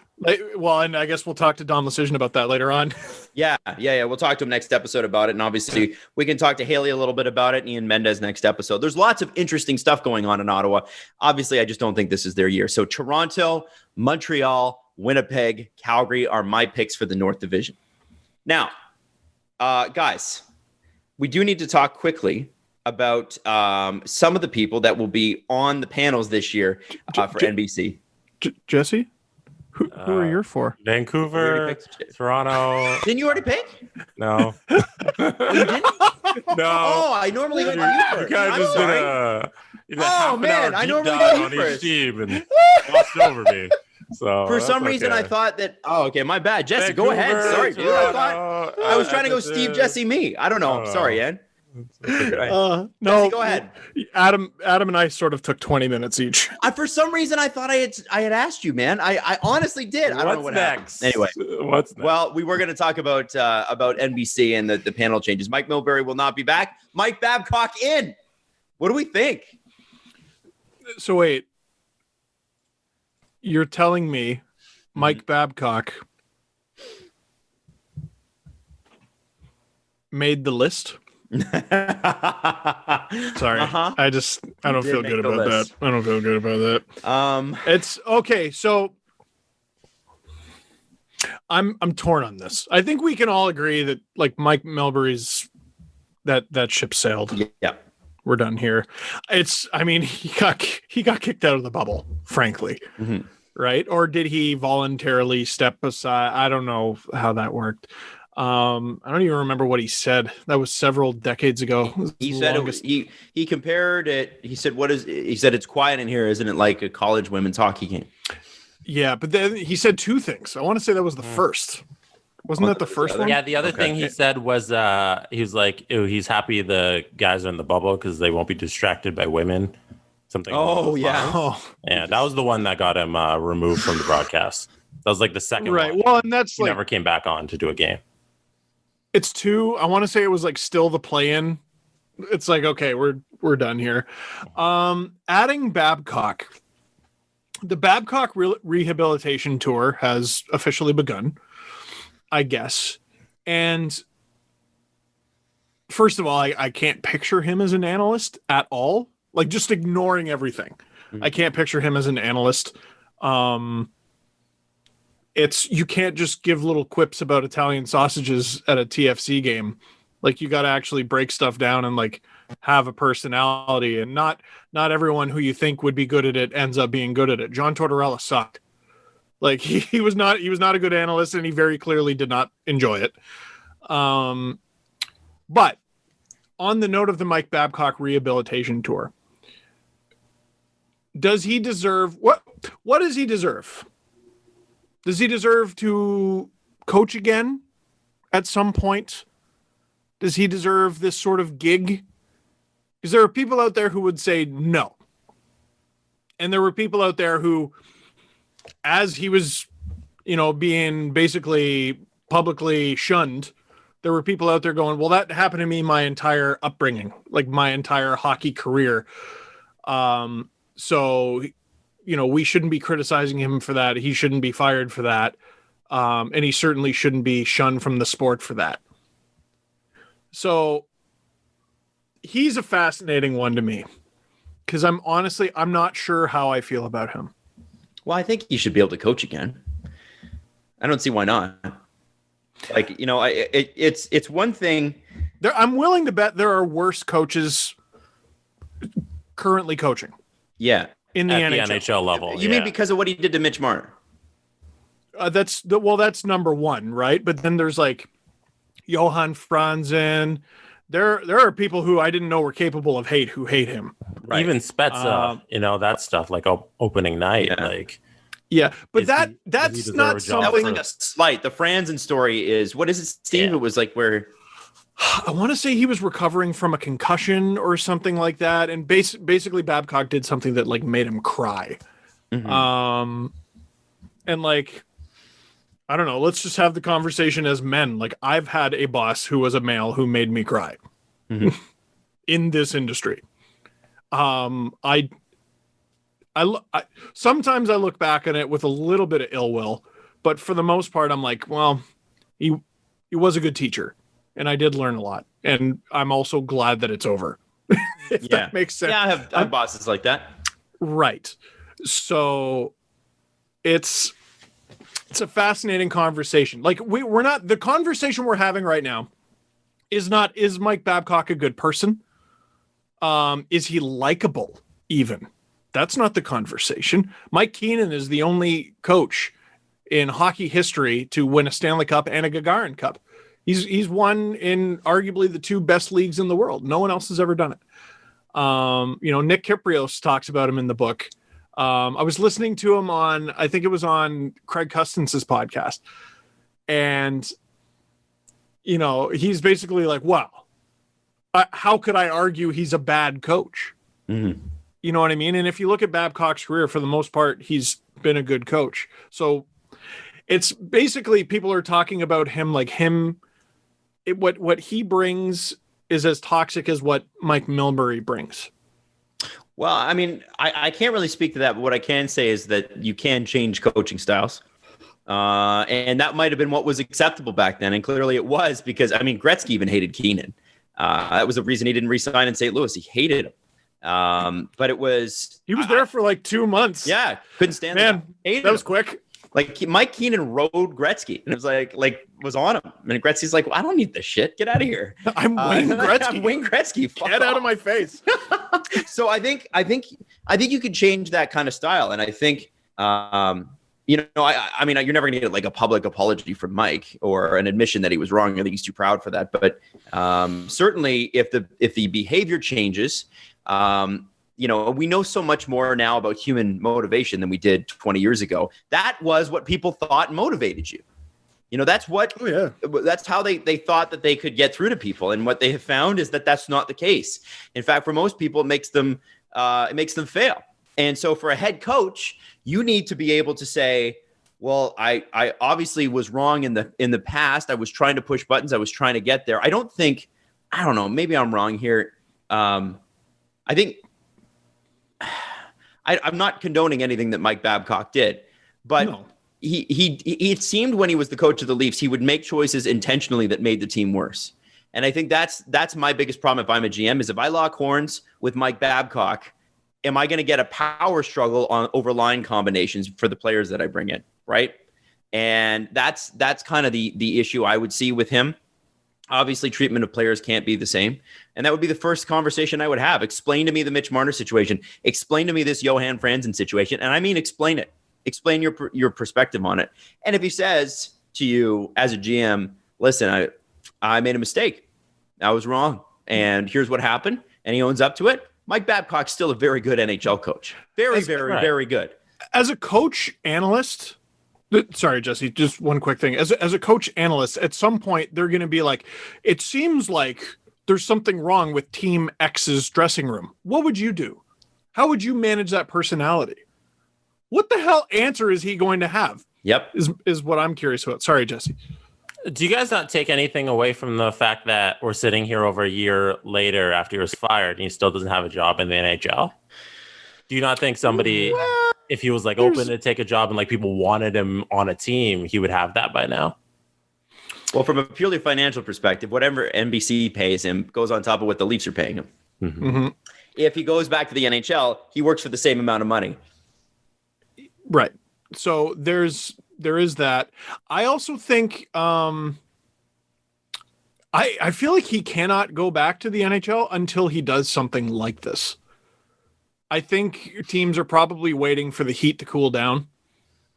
Well, and I guess we'll talk to Dom Lucian about that later on. Yeah. We'll talk to him next episode about it. And obviously we can talk to Hailey a little bit about it and Ian Mendez next episode. There's lots of interesting stuff going on in Ottawa. Obviously, I just don't think this is their year. So Toronto, Montreal, Winnipeg, Calgary are my picks for the North Division. Now, guys, we do need to talk quickly about some of the people that will be on the panels this year for NBC. Jesse? Who are you for? Vancouver, Toronto. Didn't you already pick? No. Oh, you didn't? No. Oh, I normally go to you first. You guys I'm just sorry. did a half an hour I deep normally dive go on to you each first. team and glossed over me. So For some reason, I thought that. Oh, okay, my bad. Jesse, go ahead. Vancouver, Sorry, dude. I thought Toronto, I was trying to go Edmonton. Steve, Jesse, me. I don't know. Sorry, Ed. No, Jesse, go ahead. Adam and I sort of took 20 minutes each. For some reason, I thought I had asked you, man. I honestly did. I don't know what next? happened. Anyway, What's next? well, we were going to talk about NBC and the panel changes. Mike Milbury will not be back. Mike Babcock in. What do we think? So wait, you're telling me Mike Babcock made the list? Sorry, I don't feel good about that. I don't feel good about that. It's okay. So I'm torn on this. I think we can all agree that like Mike Milbury's that ship sailed. Yeah. We're done here. He got kicked out of the bubble, frankly. Mm-hmm. Right? Or did he voluntarily step aside? I don't know how that worked. I don't even remember what he said. That was several decades ago. He said he compared it. He said, he said, it's quiet in here. Isn't it like a college women's hockey game? Yeah. But then he said two things. I want to say that was the first. Wasn't that the first one? Yeah, the other thing he said was he was like, he's happy the guys are in the bubble because they won't be distracted by women. Something. Oh, yeah. Yeah, that was the one that got him removed from the broadcast. That was like the second right. one. Well, and that's he never came back on to do a game. It's two. I want to say it was like still the play-in. It's like, okay, we're done here. Adding Babcock. The Babcock rehabilitation tour has officially begun, I guess. And first of all, I can't picture him as an analyst at all. Like just ignoring everything. Mm-hmm. I can't picture him as an analyst. You can't just give little quips about Italian sausages at a TFC game. Like you got to actually break stuff down and like have a personality, and not everyone who you think would be good at it ends up being good at it. John Tortorella sucked. Like he was not a good analyst, and he very clearly did not enjoy it. But on the note of the Mike Babcock rehabilitation tour, does he deserve what does he deserve? Does he deserve to coach again at some point? Does he deserve this sort of gig? Because there are people out there who would say no. And there were people out there who, as he was, being basically publicly shunned, there were people out there going, well, that happened to me my entire upbringing, like my entire hockey career. So, we shouldn't be criticizing him for that. He shouldn't be fired for that. And he certainly shouldn't be shunned from the sport for that. So he's a fascinating one to me because I'm not sure how I feel about him. Well, I think he should be able to coach again. I don't see why not. Like, it's one thing. I'm willing to bet there are worse coaches currently coaching. Yeah. In the At NHL. the NHL level. You mean because of what he did to Mitch Marner? That's number one, right? But then there's like Johan Franzen. There are people who I didn't know were capable of hate who hate him. Right. Even Spezza, that stuff like opening night, Yeah, but that's not something. That was like a slight. The Franzen story is, what is it, Steve? Yeah. It was like where I want to say he was recovering from a concussion or something like that, and basically Babcock did something that like made him cry. Mm-hmm. And like, I don't know. Let's just have the conversation as men. Like, I've had a boss who was a male who made me cry in this industry. Sometimes I look back on it with a little bit of ill will, but for the most part, I'm like, well, he was a good teacher, and I did learn a lot, and I'm also glad that it's over. If that makes sense. Yeah, I have bosses like that. Right. So it's a fascinating conversation. Like we're not, the conversation we're having right now is not, is Mike Babcock a good person? Is he likable even? That's not the conversation. Mike Keenan is the only coach in hockey history to win a Stanley Cup and a Gagarin Cup. He's won in arguably the two best leagues in the world. No one else has ever done it. Nick Kyprios talks about him in the book. I was listening to him on, I think it was on Craig Custance' podcast. And, he's basically like, wow, how could I argue he's a bad coach? Mm-hmm. You know what I mean? And if you look at Babcock's career, for the most part, he's been a good coach. So it's basically, people are talking about him like what he brings is as toxic as what Mike Milbury brings. Well, I mean, I can't really speak to that, but what I can say is that you can change coaching styles. And that might have been what was acceptable back then. And clearly it was, because, I mean, Gretzky even hated Keenan. That was the reason he didn't re-sign in St. Louis. He hated him. But it was... He was there for like 2 months. Yeah, couldn't stand it. That was quick. Like Mike Keenan rode Gretzky, and it was like was on him. And Gretzky's like, well, I don't need this shit. Get out of here. I'm Wayne Gretzky. I'm Wayne Gretzky. Get out of my face. So I think you could change that kind of style, and I think I mean, you're never gonna get like a public apology from Mike or an admission that he was wrong. I think he's too proud for that. But certainly, if the behavior changes. We know so much more now about human motivation than we did 20 years ago. That was what people thought motivated you. That's how they thought that they could get through to people. And what they have found is that that's not the case. In fact, for most people, it makes them fail. And so for a head coach, you need to be able to say, well, I obviously was wrong in the past. I was trying to push buttons. I was trying to get there. I don't know, maybe I'm wrong here. I think I'm not condoning anything that Mike Babcock did, but no. He it seemed when he was the coach of the Leafs, he would make choices intentionally that made the team worse. And I think that's my biggest problem if I'm a GM, is if I lock horns with Mike Babcock, am I going to get a power struggle over line combinations for the players that I bring in, right? And that's kind of the issue I would see with him. Obviously, treatment of players can't be the same. And that would be the first conversation I would have. Explain to me the Mitch Marner situation. Explain to me this Johan Franzen situation. And I mean, explain it. Explain your perspective on it. And if he says to you as a GM, listen, I made a mistake. I was wrong. And here's what happened. And he owns up to it. Mike Babcock's still a very good NHL coach. Very good. As a coach analyst... Sorry, Jesse, just one quick thing. As a coach analyst, at some point, they're going to be like, it seems like there's something wrong with Team X's dressing room. What would you do? How would you manage that personality? What the hell answer is he going to have? Yep. Is what I'm curious about. Sorry, Jesse. Do you guys not take anything away from the fact that we're sitting here over a year later after he was fired and he still doesn't have a job in the NHL? Do you not think somebody, if he was like open to take a job and like people wanted him on a team, he would have that by now? Well, from a purely financial perspective, whatever NBC pays him goes on top of what the Leafs are paying him. Mm-hmm. If he goes back to the NHL, he works for the same amount of money. Right. So there is that. I also think I feel like he cannot go back to the NHL until he does something like this. I think teams are probably waiting for the heat to cool down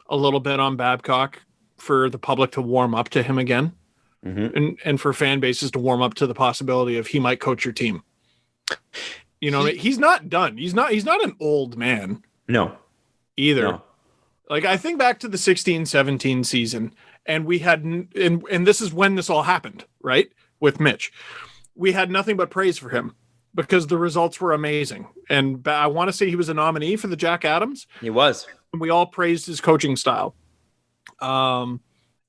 a little bit on Babcock, for the public to warm up to him again, and for fan bases to warm up to the possibility of he might coach your team. He's not done. He's not an old man. No. Either. No. Like, I think back to the 16-17 season, and we had, and this is when this all happened, right? With Mitch. We had nothing but praise for him, because the results were amazing. And I want to say he was a nominee for the Jack Adams. He was. We all praised his coaching style. And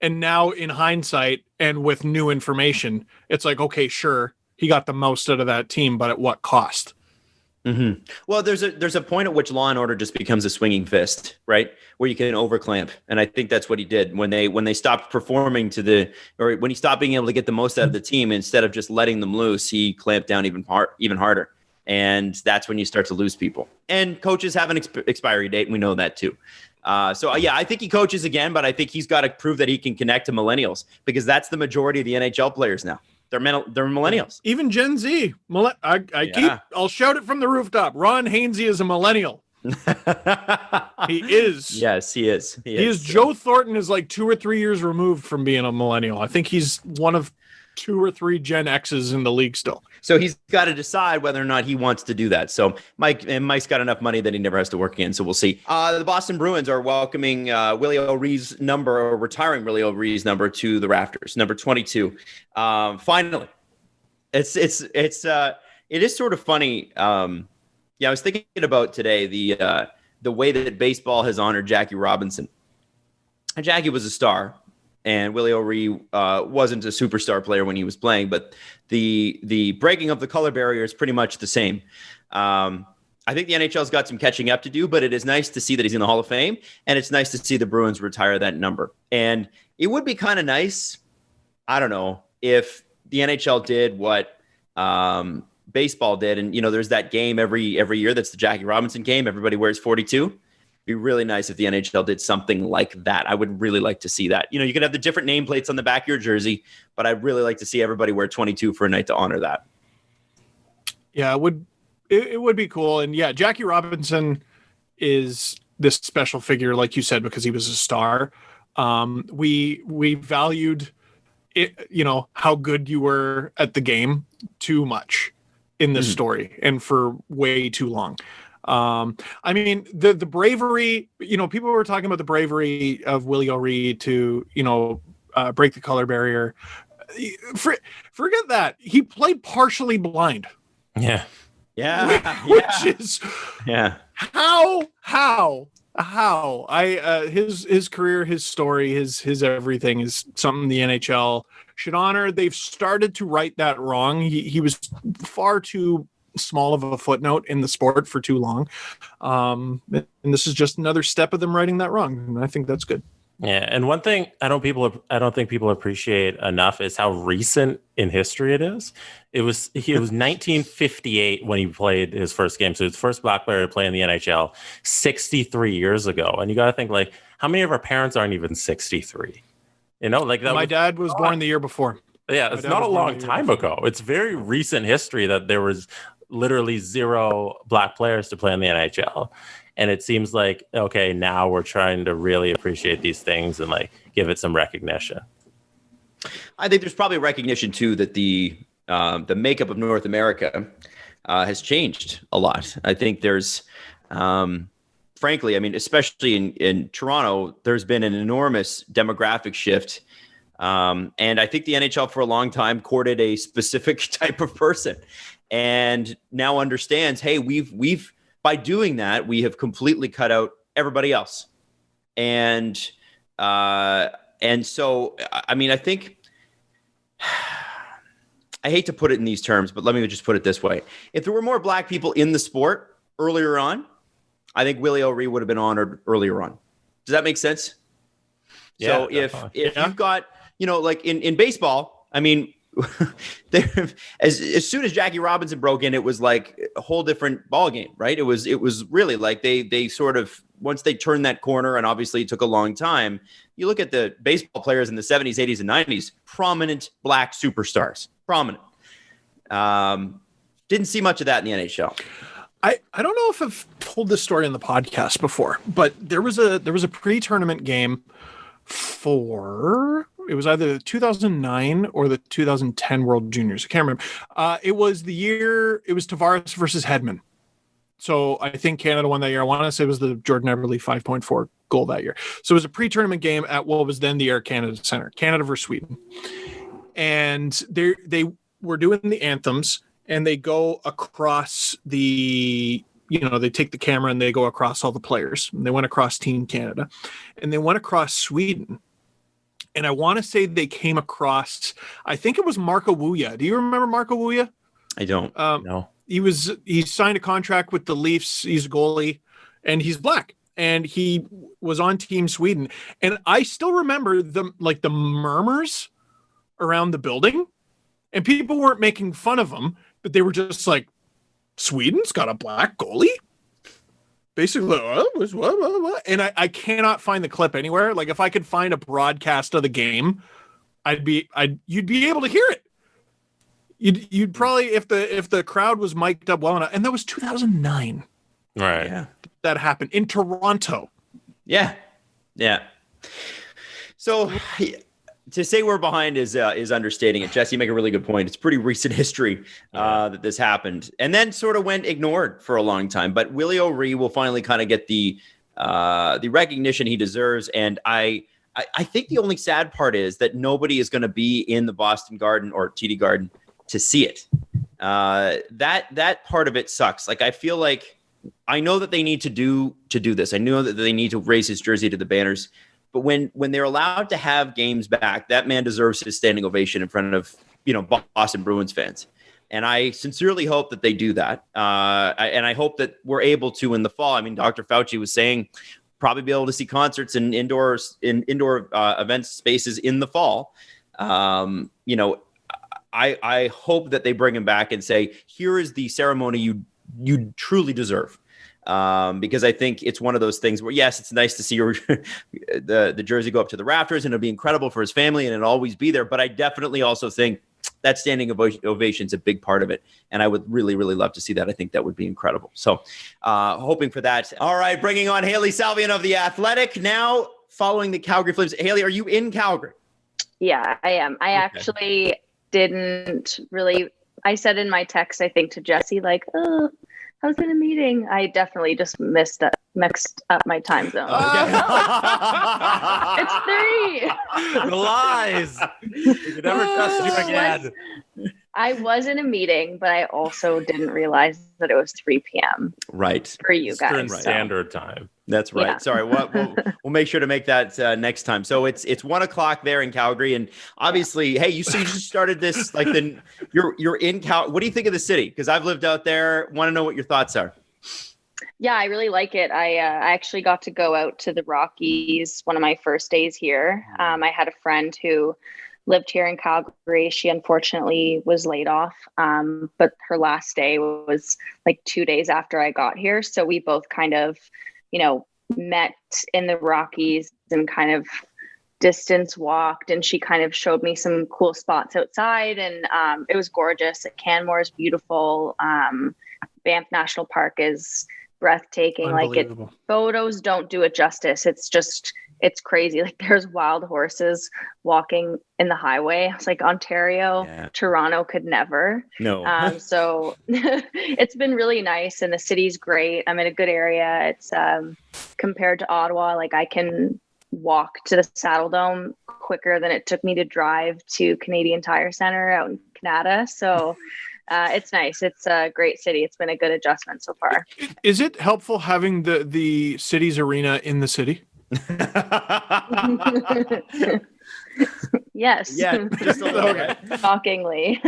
now in hindsight and with new information, it's like, okay, sure, he got the most out of that team, but at what cost? Mm-hmm. Well, there's a point at which Law and Order just becomes a swinging fist, right? Where you can overclamp, and I think that's what he did when they stopped performing or when he stopped being able to get the most out of the team. Instead of just letting them loose, he clamped down even harder, and that's when you start to lose people. And coaches have an expiry date, and we know that too. I think he coaches again, but I think he's got to prove that he can connect to millennials, because that's the majority of the NHL players now. They're millennials. Even Gen Z. I'll shout it from the rooftop. Ron Hainsey is a millennial. He is. Yes, he is. He is. Joe Thornton is like 2 or 3 years removed from being a millennial. I think he's one of 2 or 3 Gen X's in the league still. So he's got to decide whether or not he wants to do that. So Mike's got enough money that he never has to work again. So we'll see. The Boston Bruins are welcoming Willie O'Ree's number, or retiring Willie O'Ree's number, to the rafters, number 22. Finally, it is sort of funny. I was thinking about today the way that baseball has honored Jackie Robinson. And Jackie was a star. And Willie O'Ree wasn't a superstar player when he was playing, but the breaking of the color barrier is pretty much the same. I think the NHL's got some catching up to do, but it is nice to see that he's in the Hall of Fame, and it's nice to see the Bruins retire that number. And it would be kind of nice, I don't know, if the NHL did what baseball did, and there's that game every year that's the Jackie Robinson game. Everybody wears 42. Be really nice if the NHL did something like that. I would really like to see that. You could have the different nameplates on the back of your jersey, but I'd really like to see everybody wear 22 for a night to honor that. Yeah, it would be cool. And yeah, Jackie Robinson is this special figure, like you said, because he was a star. We valued it, how good you were at the game too much in this story, and for way too long. I mean, the bravery, people were talking about the bravery of Willie O'Ree to, break the color barrier. Forget that. He played partially blind. Yeah. Which is how his career, his story, his everything is something the NHL should honor. They've started to right that wrong. He was far too small of a footnote in the sport for too long. And this is just another step of them righting that wrong. And I think that's good. Yeah. And one thing I don't think people appreciate enough is how recent in history it is. It was 1958 when he played his first game. So his first black player to play in the NHL 63 years ago. And you got to think, like, how many of our parents aren't even 63? My dad was born the year before. Yeah. It's not a long time ago. It's very recent history that there was literally 0 black players to play in the NHL. And it seems like, okay, now we're trying to really appreciate these things and like give it some recognition. I think there's probably recognition too that the makeup of North America has changed a lot. I think there's, frankly, I mean, especially in Toronto, there's been an enormous demographic shift. And I think the NHL for a long time courted a specific type of person, and now understands, hey, we've by doing that, we have completely cut out everybody else. And so, I mean, I think, I hate to put it in these terms, but let me just put it this way. If there were more black people in the sport earlier on, I think Willie O'Ree would have been honored earlier on. Does that make sense? Yeah, so if you've got, like in baseball, I mean, as soon as Jackie Robinson broke in, it was like a whole different ball game, right? It was really like they sort of, once they turned that corner, and obviously it took a long time. You look at the baseball players in the 70s, 80s, and 90s, prominent black superstars, prominent. Didn't see much of that in the NHL. I don't know if I've told this story on the podcast before, but there was a pre-tournament game for, it was either the 2009 or the 2010 World Juniors. I can't remember. It was Tavares versus Hedman. So I think Canada won that year. I want to say it was the Jordan Eberle 5.4 goal that year. So it was a pre-tournament game at what was then the Air Canada Center, Canada versus Sweden. And they were doing the anthems, and they go across they take the camera and they go across all the players. And they went across Team Canada, and they went across Sweden. And I want to say they came across, I think it was Marco Wuya. Do you remember Marco Wuya? I don't. No. he signed a contract with the Leafs. He's a goalie, and he's black. And he was on Team Sweden. And I still remember the murmurs around the building, and people weren't making fun of him, but they were just like, Sweden's got a black goalie? Basically, what? And I cannot find the clip anywhere. Like, if I could find a broadcast of the game, you'd be able to hear it. You'd probably, if the crowd was mic'd up well enough, and that was 2009. Right. Yeah. That happened in Toronto. Yeah. So to say we're behind is understating it. Jesse, you make a really good point. It's pretty recent history that this happened, and then sort of went ignored for a long time. But Willie O'Ree will finally kind of get the recognition he deserves. And I think the only sad part is that nobody is going to be in the Boston Garden or TD Garden to see it. That part of it sucks. Like, I feel like, I know that they need to do this. I know that they need to raise his jersey to the banners, but when they're allowed to have games back, that man deserves his standing ovation in front of, Boston Bruins fans. And I sincerely hope that they do that. And I hope that we're able to in the fall. I mean, Dr. Fauci was saying probably be able to see concerts in indoor event spaces in the fall. I hope that they bring him back and say, here is the ceremony you truly deserve. Because I think it's one of those things where, yes, it's nice to see the jersey go up to the rafters, and it'll be incredible for his family, and it'll always be there. But I definitely also think that standing ovation is a big part of it. And I would really, really love to see that. I think that would be incredible. So hoping for that. All right, bringing on Hailey Salvian of The Athletic. Now following the Calgary Flames. Hailey, are you in Calgary? Yeah, I am. I actually didn't really, I said in my text, I think to Jesse, like, I was in a meeting. I definitely just mixed up my time zone. It's 3. The lies. We could never trust you again. I was in a meeting, but I also didn't realize that it was 3 p.m. Right. For you guys. Eastern Standard Time. That's right. Yeah. Sorry. We'll make sure to make that next time. So it's 1:00 there in Calgary, and obviously, hey, you just started this you're in Cal. What do you think of the city? Because I've lived out there. Want to know what your thoughts are. Yeah, I really like it. I actually got to go out to the Rockies one of my first days here. I had a friend who lived here in Calgary. She unfortunately was laid off, but her last day was like 2 days after I got here. So we both kind of, met in the Rockies and kind of distance walked, and she kind of showed me some cool spots outside, and it was gorgeous. Canmore is beautiful. Banff National Park is breathtaking. Like, photos don't do it justice. It's crazy. Like, there's wild horses walking in the highway. It's like Ontario, Toronto could never. No. So it's been really nice, and the city's great. I'm in a good area. It's compared to Ottawa, like, I can walk to the Saddle Dome quicker than it took me to drive to Canadian Tire Center out in Canada. So it's nice. It's a great city. It's been a good adjustment so far. Is it helpful having the city's arena in the city? Yes. Yeah, just a little bit. Shockingly.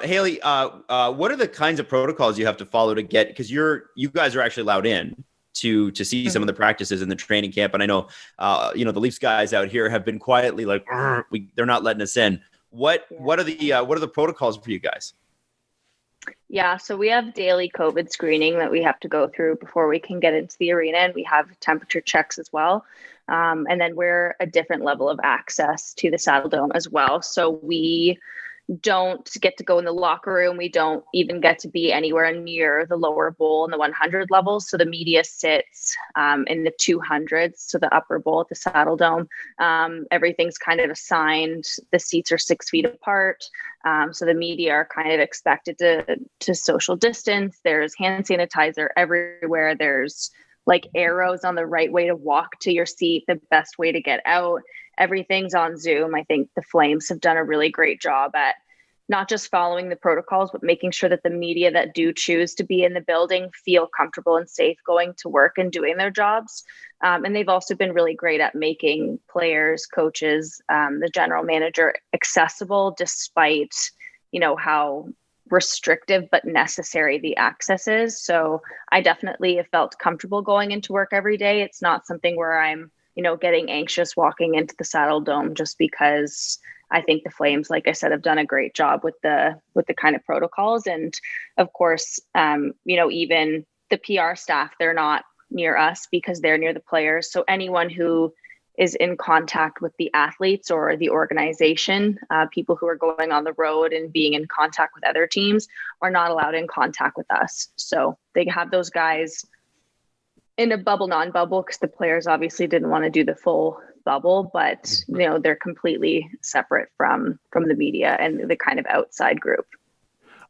Hailey, what are the kinds of protocols you have to follow to get? Because you guys are actually allowed in to see some of the practices in the training camp, and I know the Leafs guys out here have been quietly like they're not letting us in. What are the protocols for you guys? Yeah, so we have daily COVID screening that we have to go through before we can get into the arena, and we have temperature checks as well. And then we're a different level of access to the Saddle Dome as well. So we don't get to go in the locker room. We don't even get to be anywhere near the lower bowl in the 100 levels. So the media sits in the 200s, so the upper bowl at the Saddle Dome. Everything's kind of assigned. The seats are 6 feet apart. So the media are kind of expected to social distance. There's hand sanitizer everywhere. There's like arrows on the right way to walk to your seat, the best way to get out. Everything's on Zoom. I think the Flames have done a really great job at not just following the protocols, but making sure that the media that do choose to be in the building feel comfortable and safe going to work and doing their jobs. And they've also been really great at making players, coaches, the general manager accessible, despite, how restrictive but necessary the access is. So I definitely have felt comfortable going into work every day. It's not something where I'm, getting anxious walking into the Saddle Dome, just because I think the Flames, like I said, have done a great job with the kind of protocols. And of course, even the PR staff, they're not near us because they're near the players. So anyone who is in contact with the athletes or the organization, people who are going on the road and being in contact with other teams, are not allowed in contact with us. So they have those guys in a bubble, non-bubble, because the players obviously didn't want to do the full bubble, but they're completely separate from the media and the kind of outside group.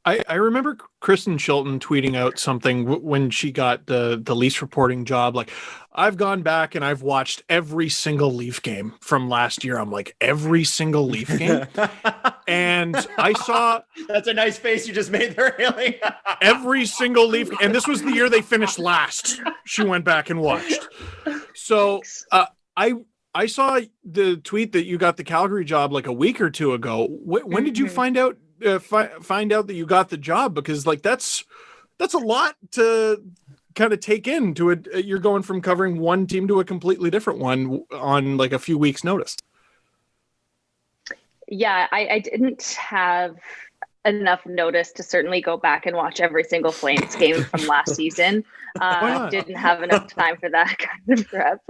I remember Kristen Shilton tweeting out something when she got the Leafs reporting job. Like, I've gone back and I've watched every single Leaf game from last year. I'm like, every single Leaf game. And I saw... That's a nice face you just made there, Hailey. Every single Leaf. And this was the year they finished last. She went back and watched. So I saw the tweet that you got the Calgary job like a week or two ago. When did you find out that you got the job? Because like that's a lot to kind of take into it. You're going from covering one team to a completely different one on like a few weeks notice. Yeah, I didn't have enough notice to certainly go back and watch every single Flames game from last season. Didn't have enough time for that kind of prep.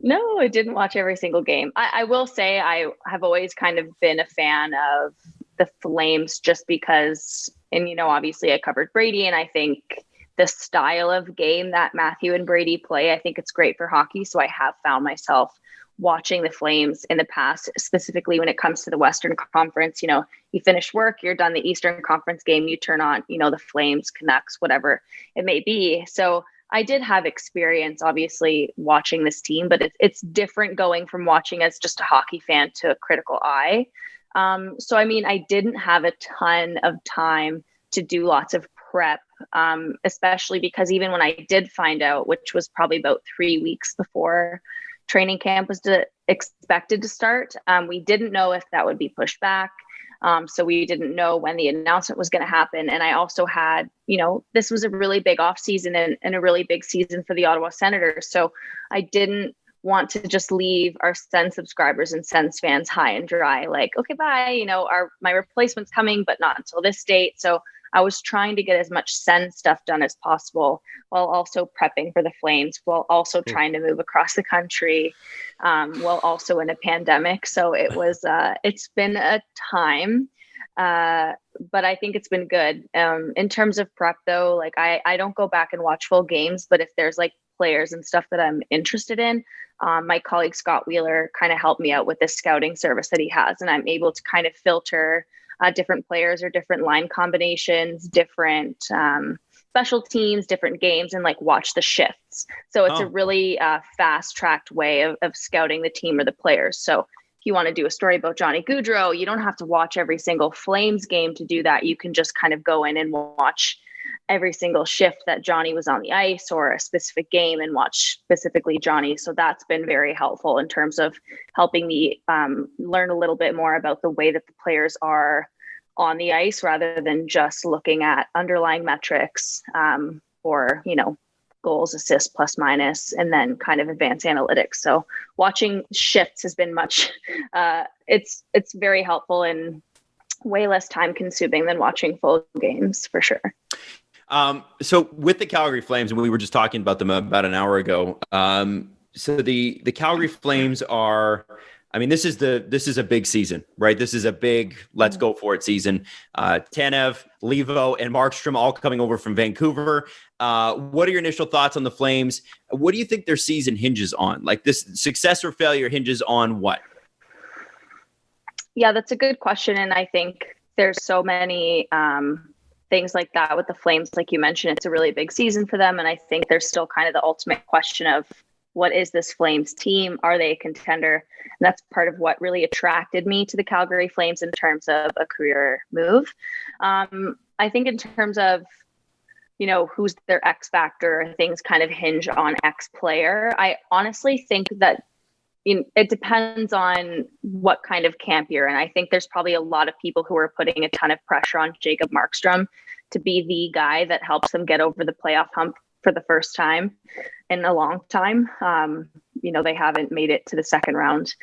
No, I didn't watch every single game. I will say I have always kind of been a fan of the Flames just because, and obviously I covered Brady, and I think the style of game that Matthew and Brady play, I think it's great for hockey. So I have found myself watching the Flames in the past, specifically when it comes to the Western Conference. You finish work, you're done the Eastern Conference game, you turn on, the Flames, Canucks, whatever it may be. So I did have experience, obviously, watching this team, but it's different going from watching as just a hockey fan to a critical eye. So, I didn't have a ton of time to do lots of prep, especially because even when I did find out, which was probably about 3 weeks before training camp was expected to start, we didn't know if that would be pushed back. So we didn't know when the announcement was going to happen. And I also had, this was a really big off season and a really big season for the Ottawa Senators. So I didn't want to just leave our Sens subscribers and Sens fans high and dry. Like, okay, bye, my replacement's coming, but not until this date. So I was trying to get as much Sens stuff done as possible while also prepping for the Flames, while also trying to move across the country, while also in a pandemic. So it was, it's been a time, but I think it's been good. In terms of prep though, like I don't go back and watch full games, but if there's like players and stuff that I'm interested in, my colleague Scott Wheeler kind of helped me out with this scouting service that he has, and I'm able to kind of filter different players or different line combinations, different special teams, different games, and like watch the shifts. So it's a really fast tracked way of scouting the team or the players. So if you want to do a story about Johnny Gaudreau, you don't have to watch every single Flames game to do that. You can just kind of go in and watch every single shift that Johnny was on the ice or a specific game and watch specifically Johnny. So that's been very helpful in terms of helping me learn a little bit more about the way that the players are on the ice rather than just looking at underlying metrics or, goals, assists, plus minus, and then kind of advanced analytics. So watching shifts has been much, it's very helpful and way less time consuming than watching full games for sure. So with the Calgary Flames, and we were just talking about them about an hour ago. So the Calgary Flames are, this is a big season, right? This is a big let's go for it season. Tanev, Levo, and Markstrom all coming over from Vancouver. What are your initial thoughts on the Flames? What do you think their season hinges on? Like, this success or failure hinges on what? Yeah, that's a good question. And I think there's so many things like that with the Flames. Like you mentioned, it's a really big season for them. And I think there's still kind of the ultimate question of, what is this Flames team? Are they a contender? And that's part of what really attracted me to the Calgary Flames in terms of a career move. I think in terms of, who's their X factor, things kind of hinge on X player. I honestly think that it depends on what kind of camp you're in. I think there's probably a lot of people who are putting a ton of pressure on Jacob Markstrom to be the guy that helps them get over the playoff hump for the first time in a long time. They haven't made it to the second round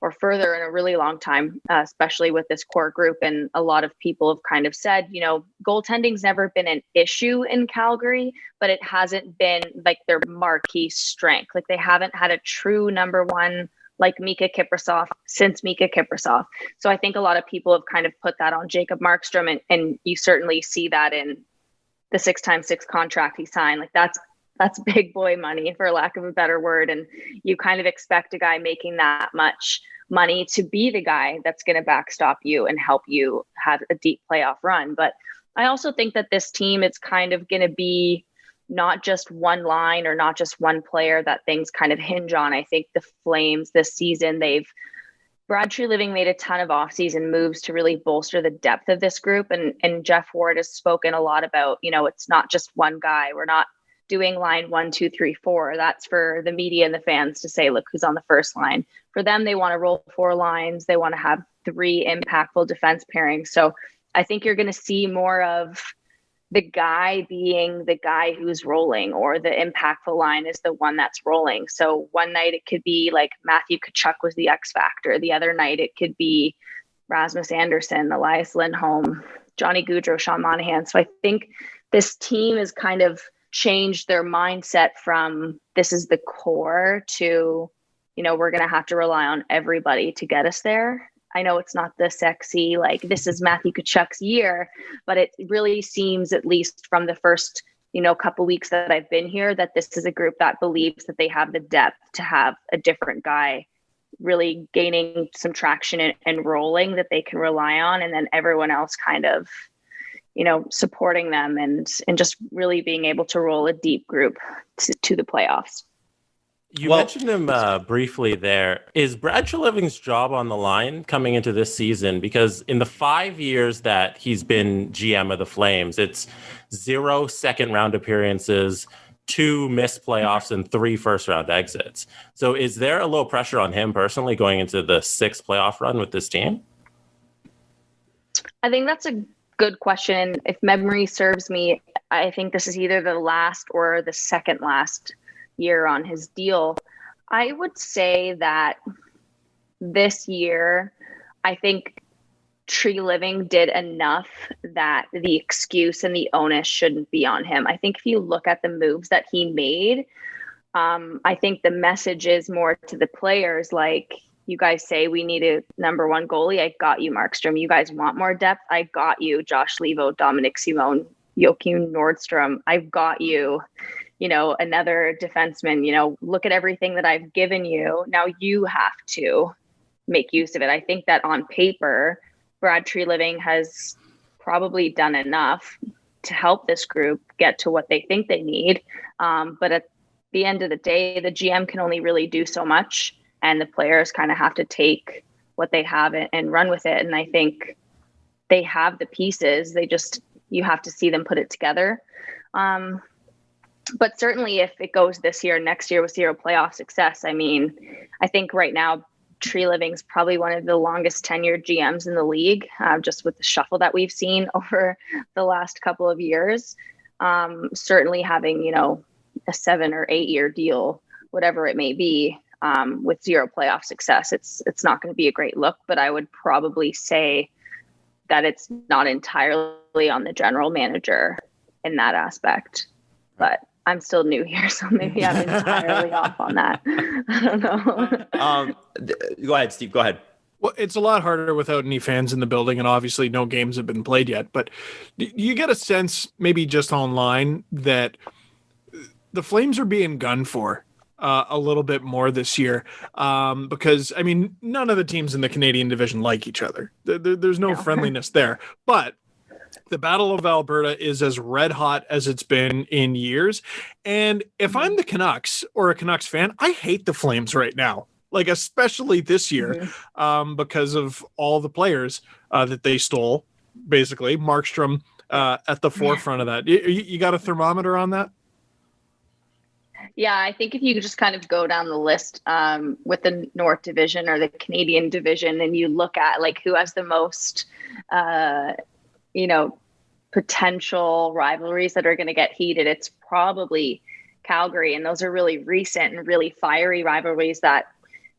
or further in a really long time, especially with this core group. And a lot of people have kind of said, goaltending's never been an issue in Calgary, but it hasn't been like their marquee strength. Like they haven't had a true number one like Mika Kiprusoff since Mika Kiprusoff. So I think a lot of people have kind of put that on Jacob Markstrom, and you certainly see that in the 6x6 contract he signed. Like that's big boy money, for lack of a better word. And you kind of expect a guy making that much money to be the guy that's going to backstop you and help you have a deep playoff run. But I also think that this team is kind of going to be not just one line or not just one player that things kind of hinge on. I think the Flames this season, Brad Treliving made a ton of offseason moves to really bolster the depth of this group. And Jeff Ward has spoken a lot about, it's not just one guy. We're not doing line 1, 2, 3, 4. That's for the media and the fans to say, look, who's on the first line. For them, they want to roll 4 lines. They want to have 3 impactful defense pairings. So I think you're going to see more of the guy being the guy who's rolling, or the impactful line is the one that's rolling. So one night it could be like Matthew Tkachuk was the X factor. The other night it could be Rasmus Anderson, Elias Lindholm, Johnny Gaudreau, Sean Monahan. So I think this team has kind of changed their mindset from this is the core to, we're going to have to rely on everybody to get us there. I know it's not the sexy, like this is Matthew Tkachuk's year, but it really seems, at least from the first, couple weeks that I've been here, that this is a group that believes that they have the depth to have a different guy really gaining some traction and rolling that they can rely on. And then everyone else kind of, supporting them and just really being able to roll a deep group to the playoffs. You mentioned him briefly there. Is Brad Treliving's job on the line coming into this season? Because in the 5 years that he's been GM of the Flames, it's 0 second-round appearances, 2 missed playoffs, and 3 first-round exits. So is there a little pressure on him personally going into the 6th playoff run with this team? I think that's a good question. If memory serves me, I think this is either the last or the second last year on his deal. I would say that this year, I think Treliving did enough that the excuse and the onus shouldn't be on him. I think if you look at the moves that he made, I think the message is more to the players, like, you guys say we need a number 1 goalie. I got you, Markstrom. You guys want more depth? I got you, Josh Levo, Dominic Simone, Joakim Nordstrom. I've got you, another defenseman. Look at everything that I've given you. Now you have to make use of it. I think that on paper, Brad Treliving has probably done enough to help this group get to what they think they need. But at the end of the day, the GM can only really do so much. And the players kind of have to take what they have and run with it. And I think they have the pieces. You have to see them put it together. But certainly if it goes this year, next year with 0 playoff success, I mean, I think right now Treliving's probably one of the longest tenured GMs in the league, just with the shuffle that we've seen over the last couple of years. Certainly having, a 7 or 8 year deal, whatever it may be, with 0 playoff success, it's not going to be a great look. But I would probably say that it's not entirely on the general manager in that aspect. But I'm still new here, so maybe I'm entirely off on that. I don't know. Go ahead, Steve. Go ahead. Well, it's a lot harder without any fans in the building, and obviously no games have been played yet. But you get a sense, maybe just online, that the Flames are being gunned for a little bit more this year, because, I mean, none of the teams in the Canadian division like each other. There's no friendliness there. But the Battle of Alberta is as red hot as it's been in years. And if I'm the Canucks or a Canucks fan, I hate the Flames right now, like especially this year, because of all the players that they stole, basically. Markstrom at the forefront of that. You got a thermometer on that? Yeah, I think if you just kind of go down the list with the North Division or the Canadian Division, and you look at like who has the most, potential rivalries that are going to get heated, it's probably Calgary. And those are really recent and really fiery rivalries that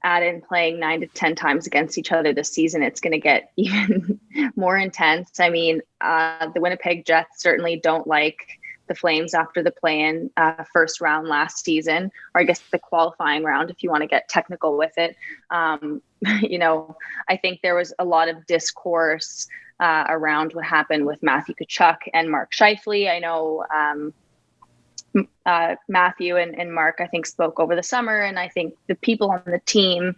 add in playing 9 to 10 times against each other this season. It's going to get even more intense. I mean, the Winnipeg Jets certainly don't like the Flames after the play-in first round last season, or I guess the qualifying round, if you want to get technical with it. I think there was a lot of discourse around what happened with Matthew Tkachuk and Mark Scheifele. I know Matthew and Mark, I think, spoke over the summer, and I think the people on the team,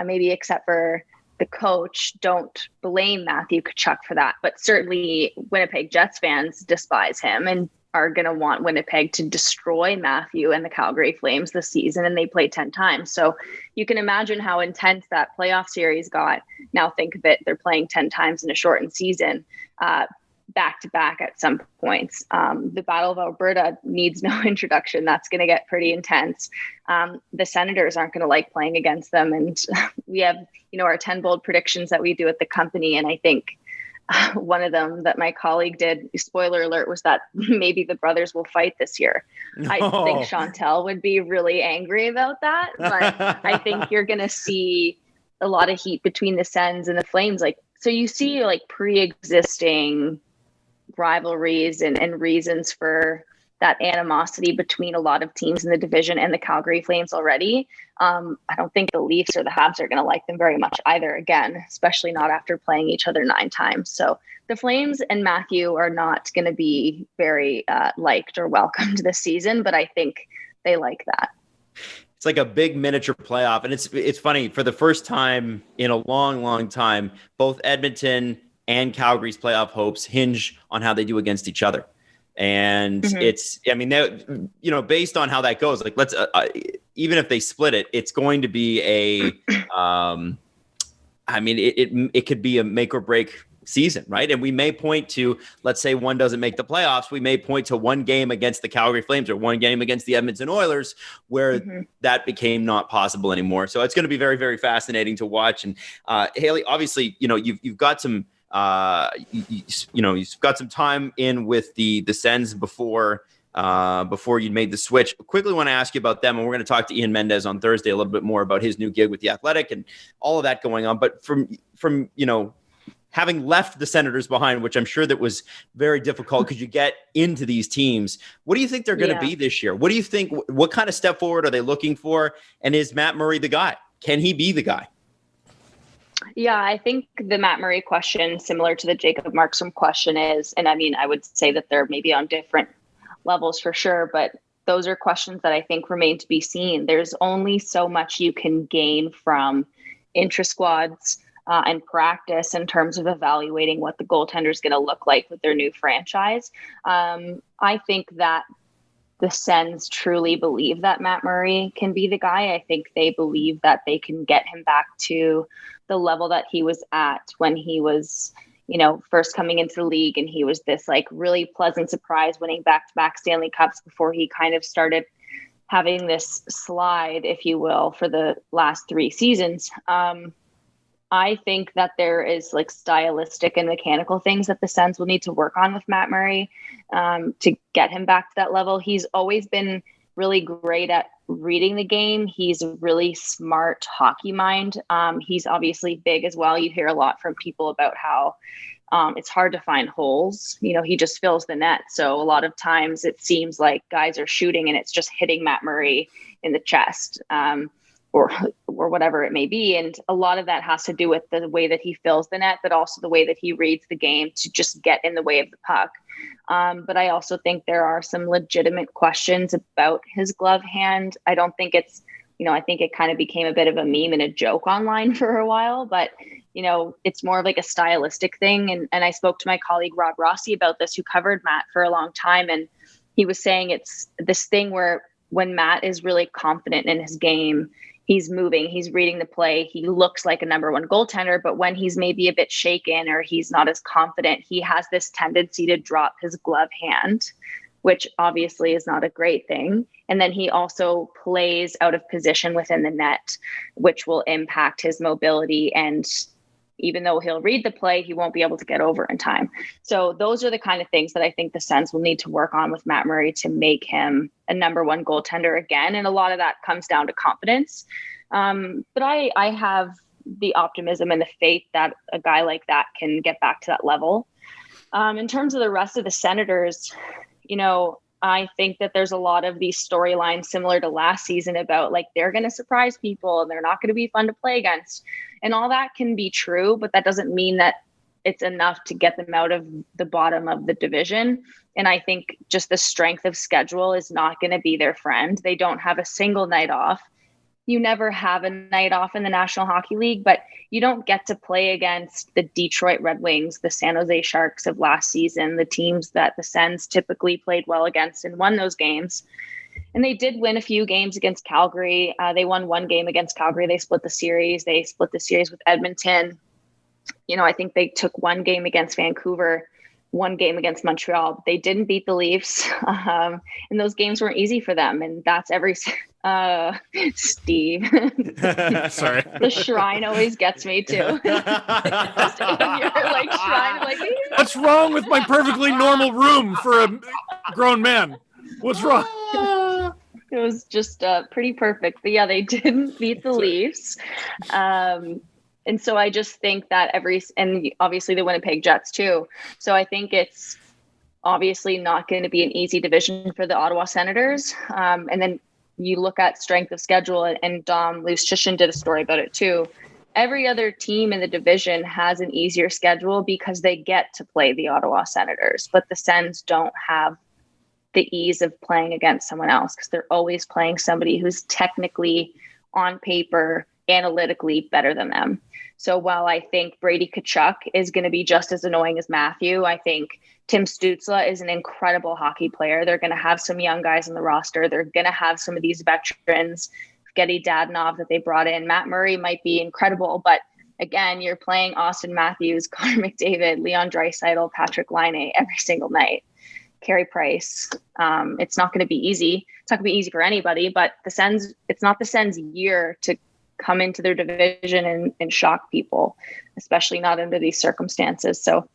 maybe except for the coach, don't blame Matthew Tkachuk for that. But certainly Winnipeg Jets fans despise him and are going to want Winnipeg to destroy Matthew and the Calgary Flames this season, and they play 10 times. So you can imagine how intense that playoff series got. Now think of it, they're playing 10 times in a shortened season, back to back at some points. The Battle of Alberta needs no introduction. That's going to get pretty intense. The Senators aren't going to like playing against them. And we have, our 10 bold predictions that we do at the company. And I think one of them that my colleague did, spoiler alert, was that maybe the brothers will fight this year. No. I think Chantel would be really angry about that, but I think you're going to see a lot of heat between the Sens and the Flames. So you see pre-existing rivalries and reasons for that animosity between a lot of teams in the division and the Calgary Flames already. I don't think the Leafs or the Habs are going to like them very much either, again, especially not after playing each other 9 times. So the Flames and Matthew are not going to be very liked or welcomed this season, but I think they like that. It's like a big miniature playoff. And it's funny, for the first time in a long, long time, both Edmonton and Calgary's playoff hopes hinge on how they do against each other. And based on how that goes, let's even if they split it, it's going to be it could be a make or break season, right? And we may point to, let's say one doesn't make the playoffs, we may point to one game against the Calgary Flames or one game against the Edmonton Oilers where that became not possible anymore. So it's going to be very, very fascinating to watch. And Hailey, obviously, you've got some. You've got some time in with the Sens before you made the switch. Quickly want to ask you about them, and we're going to talk to Ian Mendez on Thursday a little bit more about his new gig with the Athletic and all of that going on. But from having left the Senators behind, which I'm sure that was very difficult because you get into these teams, what do you think they're going to be this year? What do you think? What kind of step forward are they looking for? And is Matt Murray the guy? Can he be the guy? Yeah, I think the Matt Murray question, similar to the Jacob Markstrom question, is, and I mean, I would say that they're maybe on different levels for sure, but those are questions that I think remain to be seen. There's only so much you can gain from intra-squads and practice in terms of evaluating what the goaltender is going to look like with their new franchise. I think that the Sens truly believe that Matt Murray can be the guy. I think they believe that they can get him back to the level that he was at when he was, first coming into the league. And he was this really pleasant surprise, winning back-to-back Stanley Cups before he kind of started having this slide, if you will, for the last 3 seasons. I think that there is stylistic and mechanical things that the Sens will need to work on with Matt Murray to get him back to that level. He's always been really great at reading the game. He's a really smart hockey mind. He's obviously big as well. You hear a lot from people about how it's hard to find holes. He just fills the net. So a lot of times it seems like guys are shooting and it's just hitting Matt Murray in the chest. Or whatever it may be. And a lot of that has to do with the way that he fills the net, but also the way that he reads the game to just get in the way of the puck. But I also think there are some legitimate questions about his glove hand. I don't think it's, I think it kind of became a bit of a meme and a joke online for a while, but, it's more of a stylistic thing. And I spoke to my colleague, Rob Rossi, about this, who covered Matt for a long time. And he was saying it's this thing where when Matt is really confident in his game, he's moving, he's reading the play, he looks like a number 1 goaltender, but when he's maybe a bit shaken or he's not as confident, he has this tendency to drop his glove hand, which obviously is not a great thing. And then he also plays out of position within the net, which will impact his mobility. And even though he'll read the play, he won't be able to get over in time. So those are the kind of things that I think the Sens will need to work on with Matt Murray to make him a number one goaltender again. And a lot of that comes down to confidence. But I have the optimism and the faith that a guy like that can get back to that level. In terms of the rest of the Senators, I think that there's a lot of these storylines similar to last season about like, they're going to surprise people and they're not going to be fun to play against. And all that can be true, but that doesn't mean that it's enough to get them out of the bottom of the division. And I think just the strength of schedule is not going to be their friend. They don't have a single night off. You never have a night off in the National Hockey League, but you don't get to play against the Detroit Red Wings, the San Jose Sharks of last season, the teams that the Sens typically played well against and won those games. And they did win a few games against Calgary. They won one game against Calgary. They split the series. They split the series with Edmonton. I think they took one game against Vancouver, one game against Montreal. They didn't beat the Leafs. And those games weren't easy for them. And that's Steve. Sorry. The shrine always gets me too. Just when you're like shrine, like, what's wrong with my perfectly normal room for a grown man? What's wrong? It was just pretty perfect. But yeah, they didn't beat the Leafs. And so I just think that and obviously the Winnipeg Jets too. So I think it's obviously not going to be an easy division for the Ottawa Senators. And then you look at strength of schedule, and Dom Luszczyszyn did a story about it too. Every other team in the division has an easier schedule because they get to play the Ottawa Senators, but the Sens don't have the ease of playing against someone else because they're always playing somebody who's technically, on paper, analytically better than them. So while I think Brady Tkachuk is going to be just as annoying as Matthew, I think Tim Stützle is an incredible hockey player. They're going to have some young guys on the roster. They're going to have some of these veterans, Getty Dadonov that they brought in. Matt Murray might be incredible, but again, you're playing Austin Matthews, Connor McDavid, Leon Draisaitl, Patrick Laine every single night. Carey Price. It's not going to be easy. It's not going to be easy for anybody, but the Sens, it's not the Sens' year to come into their division and shock people, especially not under these circumstances. So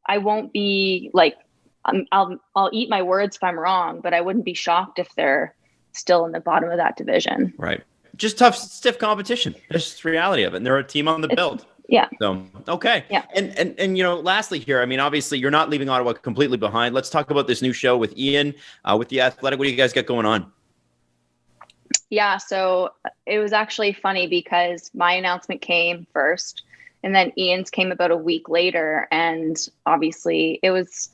I won't be like, I'll eat my words if I'm wrong, but I wouldn't be shocked if they're still in the bottom of that division. Right. Just tough, stiff competition. That's just the reality of it. And they're a team on the build. Yeah. So, okay. Yeah. And lastly here, I mean, obviously you're not leaving Ottawa completely behind. Let's talk about this new show with Ian, with The Athletic. What do you guys got going on? Yeah. So it was actually funny because my announcement came first and then Ian's came about a week later. And obviously I was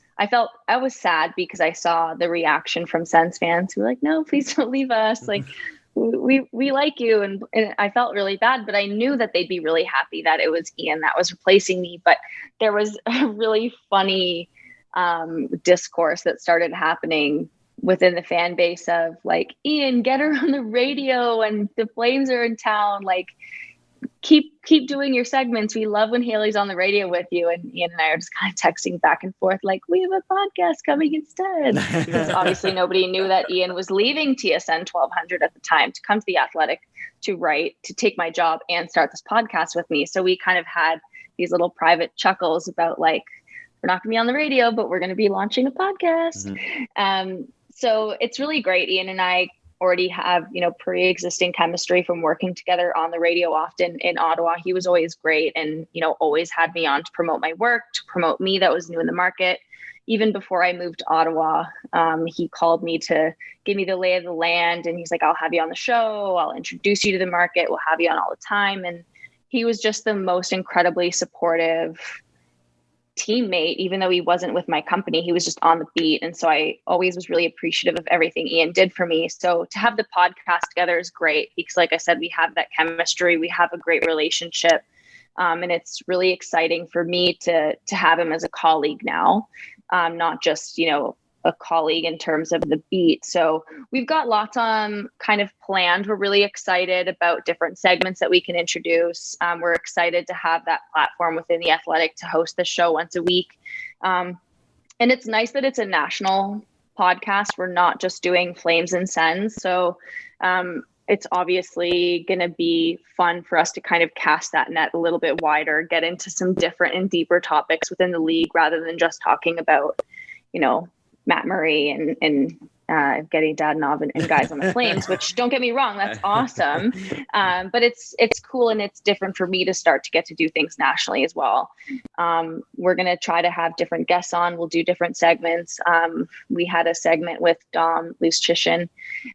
sad because I saw the reaction from Sens fans who were like, no, please don't leave us. Like, we like you. And I felt really bad, but I knew that they'd be really happy that it was Ian that was replacing me. But there was a really funny discourse that started happening within the fan base of like, Ian, get her on the radio and the Flames are in town. Like, keep doing your segments. We love when Hailey's on the radio with you. And Ian and I are just kind of texting back and forth, like, we have a podcast coming instead. Because obviously nobody knew that Ian was leaving TSN 1200 at the time to come to The Athletic to write, to take my job and start this podcast with me. So we kind of had these little private chuckles about like, we're not going to be on the radio, but we're going to be launching a podcast. Mm-hmm. So it's really great. Ian and I already have, pre-existing chemistry from working together on the radio often in Ottawa. He was always great and, always had me on to promote my work, to promote me that was new in the market. Even before I moved to Ottawa, he called me to give me the lay of the land. And he's like, I'll have you on the show. I'll introduce you to the market. We'll have you on all the time. And he was just the most incredibly supportive teammate. Even though he wasn't with my company, he was just on the beat. And so I always was really appreciative of everything Ian did for me. So to have the podcast together is great because like I said, we have that chemistry, we have a great relationship. And it's really exciting for me to have him as a colleague now, not just, a colleague in terms of the beat. So we've got lots kind of planned. We're really excited about different segments that we can introduce. We're excited to have that platform within The Athletic to host the show once a week. And it's nice that it's a national podcast, we're not just doing Flames and Sens. So it's obviously going to be fun for us to kind of cast that net a little bit wider, get into some different and deeper topics within the league rather than just talking about, Matt Murray and Getty Dadonov and guys on the Flames, which don't get me wrong, that's awesome. But it's cool and it's different for me to start to get to do things nationally as well. We're going to try to have different guests on. We'll do different segments. We had a segment with Dom Luschishin,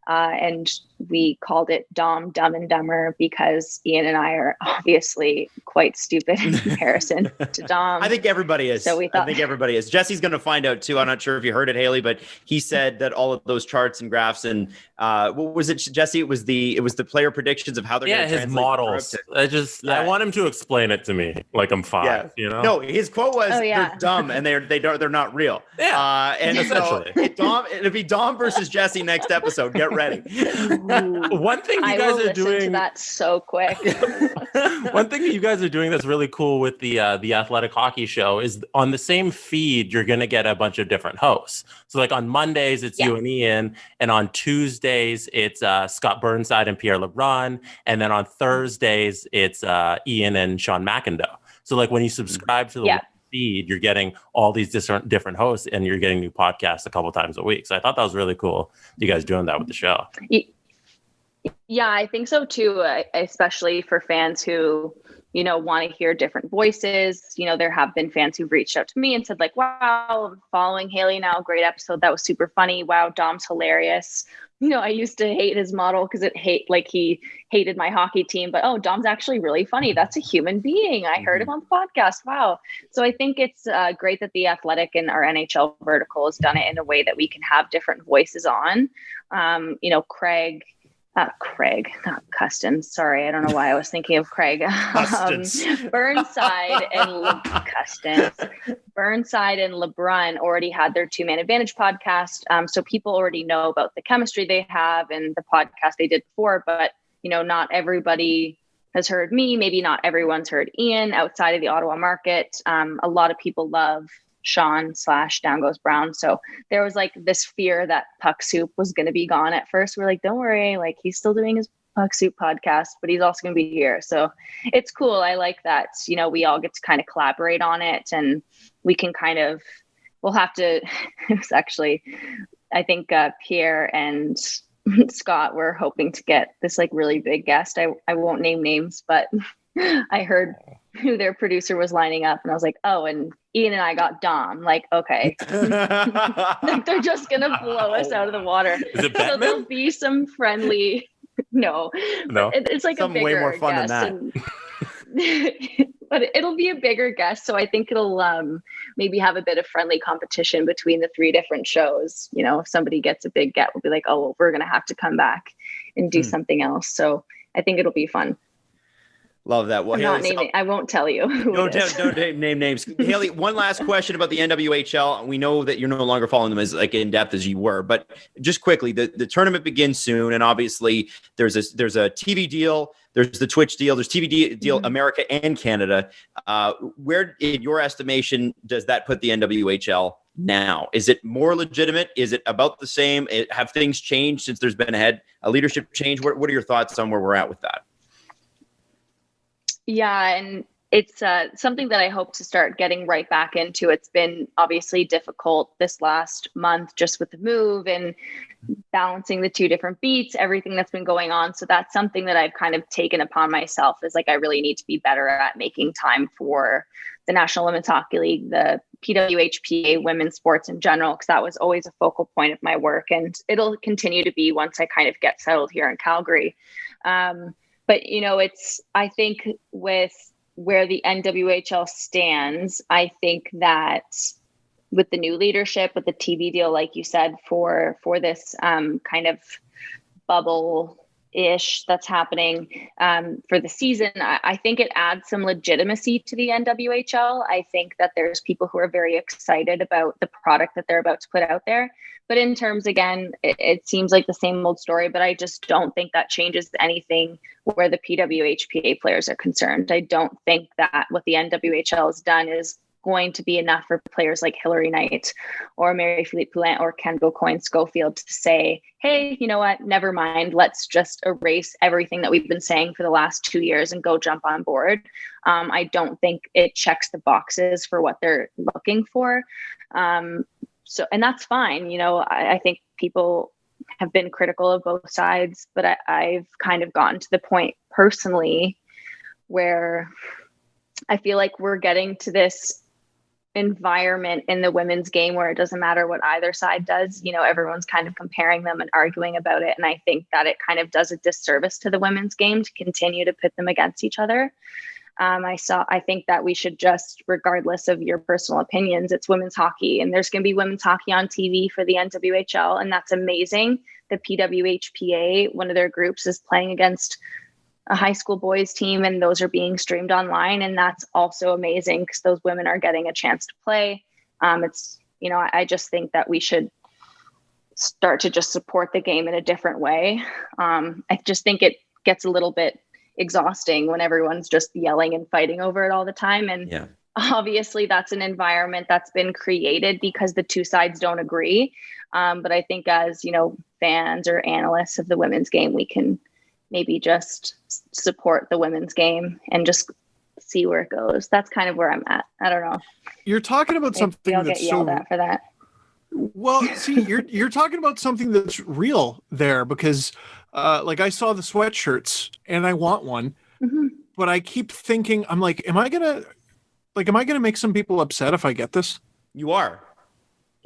and we called it Dom Dumb and Dumber because Ian and I are obviously quite stupid in comparison to Dom. I think everybody is. So I think everybody is. Jesse's going to find out too. I'm not sure if you heard it, Hailey, but he said that all of those charts and graphs and what was it, Jesse? It was the player predictions of how they're going to his models. I want him to explain it to me like I'm 5. No, his quote was they're dumb and they're not real. Yeah, and so it'll be Dom versus Jesse next episode. Get ready. One thing you guys are doing to that so quick. One thing that you guys are doing that's really cool with the Athletic Hockey Show is on the same feed you're going to get a bunch of different hosts. So like on Mondays it's you and Ian, and on Tuesdays it's Scott Burnside and Pierre LeBrun, and then on Thursdays it's Ian and Sean McIndoe. So like when you subscribe to the feed, you're getting all these different hosts, and you're getting new podcasts a couple times a week. So I thought that was really cool. You guys doing that with the show? Yeah, I think so too. Especially for fans who, want to hear different voices. There have been fans who've reached out to me and said like, "Wow, I'm following Hailey now. Great episode. That was super funny. Wow, Dom's hilarious." I used to hate his model because he hated my hockey team, but Dom's actually really funny. That's a human being. I heard him on the podcast. Wow. So I think it's great that the Athletic and our NHL vertical has done it in a way that we can have different voices on. Craig, not Custons. Sorry, I don't know why I was thinking of Craig. Burnside and Burnside and LeBrun already had their 2-man advantage podcast. So people already know about the chemistry they have and the podcast they did before, but not everybody has heard me. Maybe not everyone's heard Ian outside of the Ottawa market. A lot of people love Sean / Down Goes Brown. So there was like this fear that Puck Soup was going to be gone at first. We're like, don't worry, like he's still doing his Puck Soup podcast, but he's also going to be here. So it's cool. I like that, we all get to kind of collaborate on it, and we can we'll have to, it was actually, I think Pierre and Scott were hoping to get this like really big guest. I won't name names, but I heard who their producer was lining up, and I was like, oh, and Ian and I got Dom. Like, okay. Like they're just going to blow us out of the water. Is it so there'll be some friendly, no. It's like something a bigger way more fun guest than that. But it'll be a bigger guest. So I think it'll maybe have a bit of friendly competition between the 3 different shows. If somebody gets a big get, we'll be like, oh, well, we're going to have to come back and do something else. So I think it'll be fun. Love that. Well, Hailey, I won't tell you. Don't name names. Hailey, one last question about the NWHL. We know that you're no longer following them as like in depth as you were, but just quickly, the tournament begins soon, and obviously there's a TV deal, there's the Twitch deal, there's TV deal, America and Canada. Where, in your estimation, does that put the NWHL now? Is it more legitimate? Is it about the same? Have things changed since there's been a leadership change? What are your thoughts on where we're at with that? Yeah, and it's something that I hope to start getting right back into. It's been obviously difficult this last month just with the move and balancing the 2 different beats, everything that's been going on. So that's something that I've kind of taken upon myself, is like I really need to be better at making time for the National Women's Hockey League, the PWHPA, women's sports in general, because that was always a focal point of my work. And it'll continue to be once I kind of get settled here in Calgary. But, I think with where the NWHL stands, I think that with the new leadership, with the TV deal, like you said, for this kind of bubble-ish that's happening for the season, I think it adds some legitimacy to the NWHL. I think that there's people who are very excited about the product that they're about to put out there. But in terms, again, it seems like the same old story, but I just don't think that changes anything where the PWHPA players are concerned. I don't think that what the NWHL has done is going to be enough for players like Hilary Knight or Mary-Philippe Poulin or Kendall Coyne-Schofield to say, hey, you know what, never mind, let's just erase everything that we've been saying for the last 2 years and go jump on board. I don't think it checks the boxes for what they're looking for. And that's fine. You know, I think people have been critical of both sides, but I've kind of gotten to the point personally where I feel like we're getting to this environment in the women's game where it doesn't matter what either side does. You know, everyone's kind of comparing them and arguing about it. And I think that it kind of does a disservice to the women's game to continue to pit them against each other. I think that we should just, regardless of your personal opinions, it's women's hockey, and there's going to be women's hockey on TV for the NWHL. And that's amazing. The PWHPA, one of their groups, is playing against a high school boys team, and those are being streamed online. And that's also amazing because those women are getting a chance to play. I just think that we should start to just support the game in a different way. I just think it gets a little bit exhausting when everyone's just yelling and fighting over it all the time. And obviously that's an environment that's been created because the two sides don't agree. But I think as, you know, fans or analysts of the women's game, we can maybe just support the women's game and just see where it goes. That's kind of where I'm at. I don't know. You're talking about something I'll that's get yelled at for that. Well, see, you're talking about something that's real there, because like I saw the sweatshirts and I want one, but I keep thinking, I'm like, am I gonna make some people upset if I get this? You are.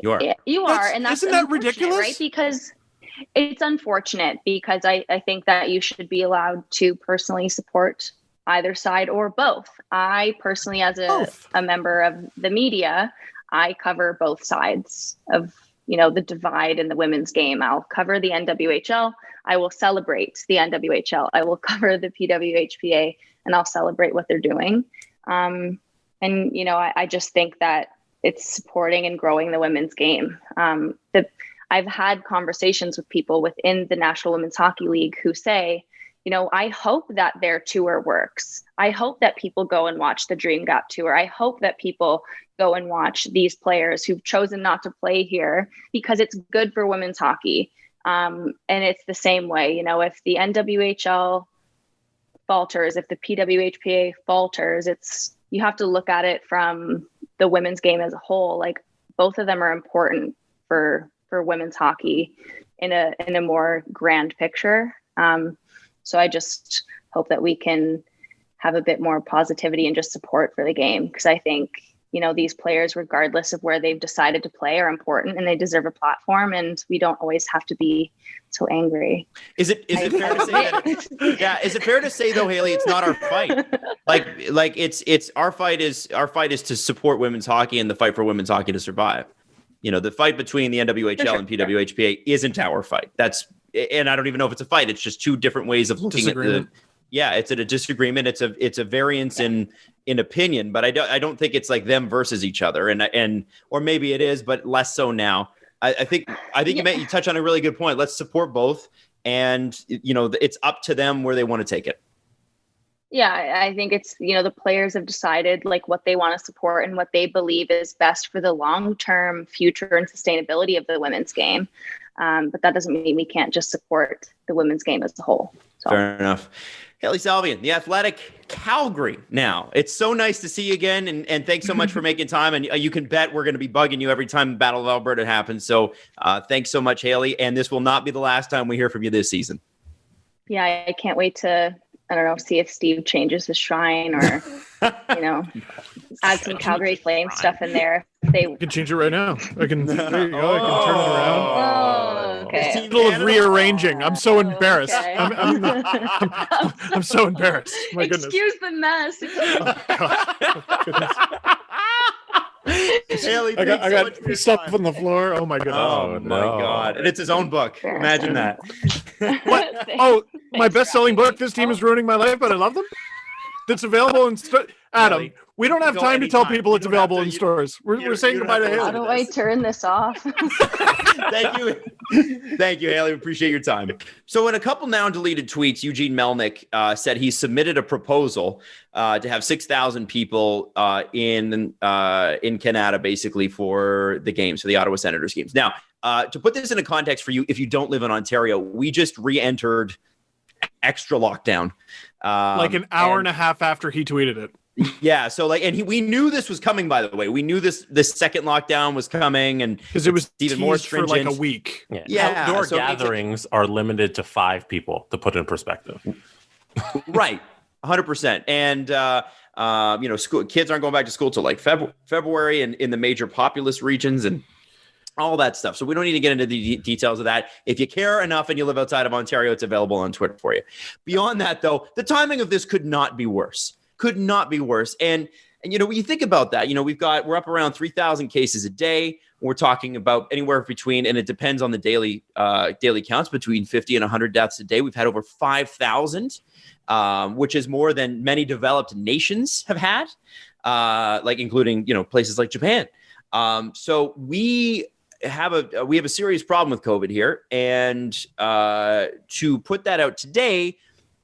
Yeah, you are. And that's isn't that ridiculous? Right? Because it's unfortunate, because I think that you should be allowed to personally support either side or both. I personally, as a member of the media, I cover both sides of, you know, the divide in the women's game. I'll cover the NWHL. I will celebrate the NWHL. I will cover the PWHPA, and I'll celebrate what they're doing. And, you know, I just think that it's supporting and growing the women's game. I've had conversations with people within the National Women's Hockey League who say, you know, I hope that their tour works. I hope that people go and watch the Dream Gap tour. I hope that people go and watch these players who've chosen not to play here, because it's good for women's hockey. And it's the same way, you know, if the NWHL falters, if the PWHPA falters, you have to look at it from the women's game as a whole. Like, both of them are important for women's hockey in a more grand picture. So I just hope that we can have a bit more positivity and just support for the game, because I think, you know, these players, regardless of where they've decided to play, are important and they deserve a platform, and we don't always have to be so angry. Is it fair to say is it fair to say though, Hailey, it's not our fight? Like it's our fight is to support women's hockey, and the fight for women's hockey to survive. You know, the fight between the NWHL and PWHPA isn't our fight. And I don't even know if it's a fight. It's just two different ways of looking at it's a disagreement. It's a variance in opinion, but I don't think it's like them versus each other. And or maybe it is, but less so now. I think you touch on a really good point. Let's support both, and you know, it's up to them where they want to take it. Yeah, I think it's, you know, the players have decided like what they want to support and what they believe is best for the long-term future and sustainability of the women's game. But that doesn't mean we can't just support the women's game as a whole. So. Fair enough. Hailey Salvian, The Athletic, Calgary now. It's so nice to see you again, and thanks so much for making time. And you can bet we're going to be bugging you every time the Battle of Alberta happens. So thanks so much, Hailey. And this will not be the last time we hear from you this season. Yeah, I can't wait to, I don't know, see if Steve changes his shrine or, you know, add some Calgary Flames stuff in there. I can change it right now. I can, there you go. I can turn it around. Oh, okay. It's in the middle of rearranging. I'm so embarrassed. Okay. I'm so embarrassed. My goodness. Excuse the mess. Hailey, I got stuff on the floor. Oh my goodness. Oh my God. And it's his own book. Imagine that. What? Oh, my best-selling book, This Team is Ruining My Life, but I love them? That's available in Adam, Hailey, we don't have time to tell anytime. people You it's don't have available to- in stores. We're saying you don't goodbye to have to Hailey. How do I turn this off? Thank you. Thank you, Hailey. We appreciate your time. So in a couple now deleted tweets, Eugene Melynk said he submitted a proposal to have 6,000 people in Canada, basically, for the games, for the Ottawa Senators games. Now, to put this into context for you, if you don't live in Ontario, we just re-entered extra lockdown. Like an hour and a half after he tweeted it. Yeah. So we knew this was coming, by the way. We knew this second lockdown was coming, and Because it was even more teased for like a stringent. week. Yeah, Outdoor so gatherings are limited to 5 people, to put it in perspective. Right. 100%. And, school kids aren't going back to school till like February and in the major populous regions and all that stuff. So we don't need to get into the details of that. If you care enough and you live outside of Ontario, it's available on Twitter for you. Beyond that, though, the timing of this could not be worse. Could not be worse. And when you think about that, we're up around 3,000 cases a day. We're talking about anywhere between, and it depends on the daily counts, between 50 and 100 deaths a day. We've had over 5,000, which is more than many developed nations have had, including, places like Japan. So we have a serious problem with COVID here. And to put that out today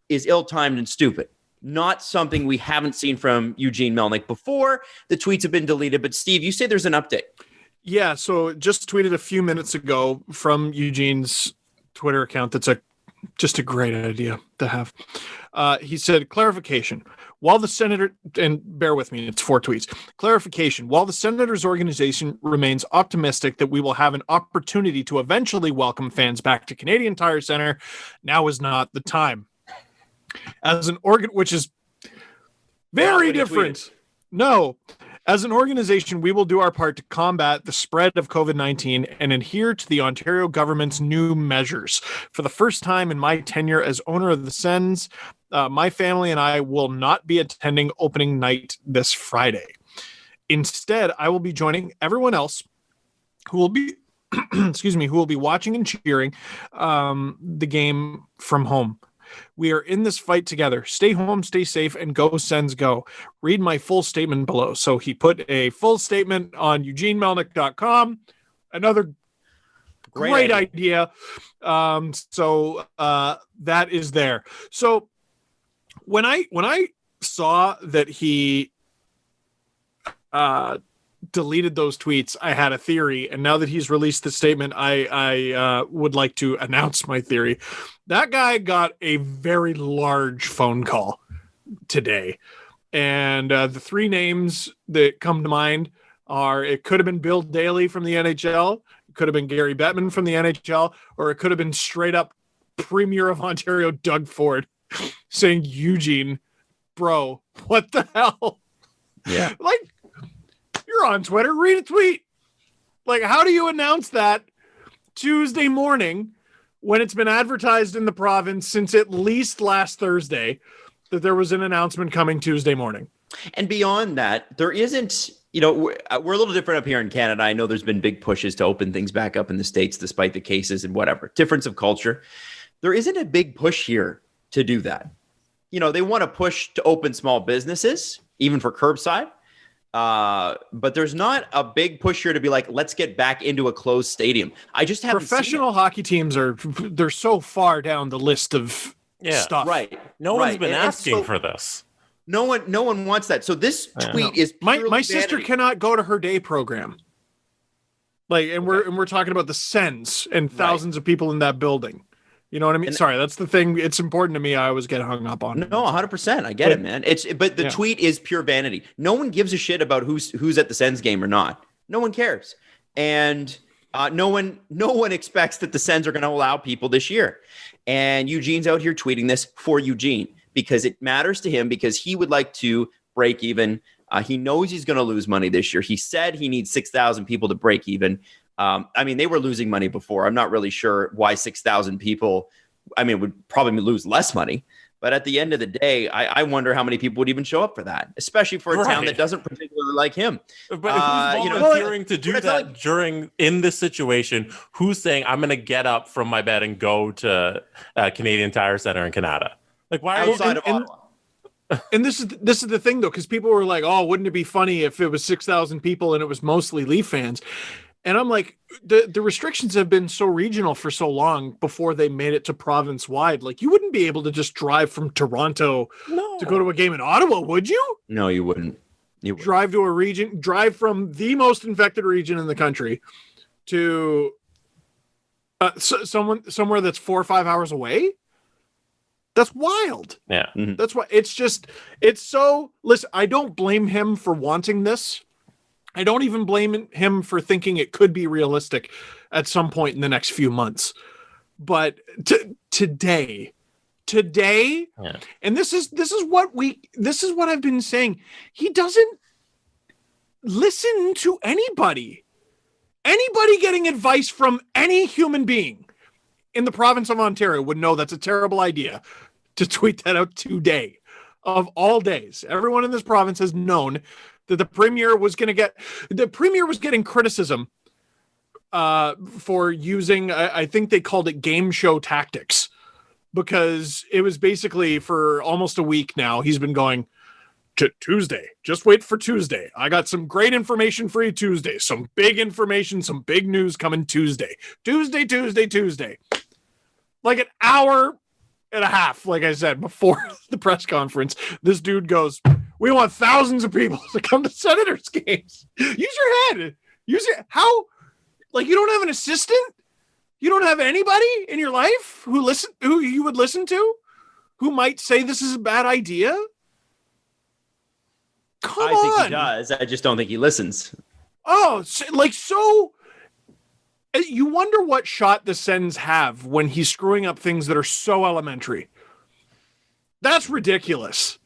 is ill-timed and stupid. Not something we haven't seen from Eugene Melynk before. The tweets have been deleted. But Steve, you say there's an update. Yeah, so just tweeted a few minutes ago from Eugene's Twitter account. That's just a great idea to have. He said, clarification. While the Senator, and bear with me, it's 4 tweets. Clarification. While the Senators organization remains optimistic that we will have an opportunity to eventually welcome fans back to Canadian Tire Center, now is not the time. As an which is very different. No. As an organization, we will do our part to combat the spread of COVID-19 and adhere to the Ontario government's new measures. For the first time in my tenure as owner of the Sens, my family and I will not be attending opening night this Friday. Instead, I will be joining everyone else who will be, who will be watching and cheering the game from home. We are in this fight together. Stay home, stay safe, and go Sens go. Read my full statement below. So he put a full statement on eugenemelnyk.com. Another great idea. So that is there. So when I saw that he deleted those tweets, I had a theory, and now that he's released the statement, I would like to announce my theory. That guy got a very large phone call today, and the 3 names that come to mind are: it could have been Bill Daly from the NHL, it could have been Gary Bettman from the NHL, or it could have been straight up Premier of Ontario Doug Ford saying, Eugene, bro, what the hell? Yeah. You're on Twitter, read a tweet. How do you announce that Tuesday morning when it's been advertised in the province since at least last Thursday that there was an announcement coming Tuesday morning? And beyond that, there isn't, we're a little different up here in Canada. I know there's been big pushes to open things back up in the States, despite the cases and whatever. Difference of culture. There isn't a big push here to do that. They want to push to open small businesses, even for curbside. But there's not a big push here to be like, let's get back into a closed stadium. I just haven't Professional hockey teams they're so far down the list of stuff. Right. No one's been asking for this. No one wants that. So this tweet is my sister cannot go to her day program. We're talking about the Sens and thousands of people in that building. You know what I mean? Sorry, that's the thing. It's important to me. I always get hung up on. No, 100%. I get it, man. But the tweet is pure vanity. No one gives a shit about who's at the Sens game or not. No one cares, and no one expects that the Sens are going to allow people this year. And Eugene's out here tweeting this for Eugene because it matters to him, because he would like to break even. He knows he's going to lose money this year. He said he needs 6,000 people to break even. They were losing money before. I'm not really sure why 6,000 people, would probably lose less money. But at the end of the day, I wonder how many people would even show up for that, especially for a town that doesn't particularly like him. But who's volunteering to do that in this situation? Who's saying, I'm going to get up from my bed and go to Canadian Tire Center in Canada? Why are outside of Ottawa? And this is the thing, though, because people were like, oh, wouldn't it be funny if it was 6,000 people and it was mostly Leaf fans? And I'm like, the restrictions have been so regional for so long before they made it to province wide. Like, you wouldn't be able to just drive from Toronto to go to a game in Ottawa, would you? No, you wouldn't. Drive to a region, drive from the most infected region in the country to somewhere that's 4 or 5 hours away. That's wild. Yeah. Mm-hmm. That's why it's so, listen, I don't blame him for wanting this. I don't even blame him for thinking it could be realistic at some point in the next few months. But today, Yeah. and this is what I've been saying. He doesn't listen to anybody. Anybody getting advice from any human being in the province of Ontario would know that's a terrible idea to tweet that out today. Of all days, everyone in this province has known that the premier was getting criticism for using, I think they called it game show tactics, because it was basically for almost a week now, he's been going to Tuesday. Just wait for Tuesday. I got some great information for you Tuesday. Some big information, some big news coming Tuesday. Tuesday. Like an hour and a half, like I said, before the press conference, this dude goes, we want thousands of people to come to Senators games. Use your head. How? Like, you don't have an assistant? You don't have anybody in your life who you would listen to, who might say this is a bad idea? Come on. I think he does. I just don't think he listens. Oh, so you wonder what shot the Sens have when he's screwing up things that are so elementary. That's ridiculous.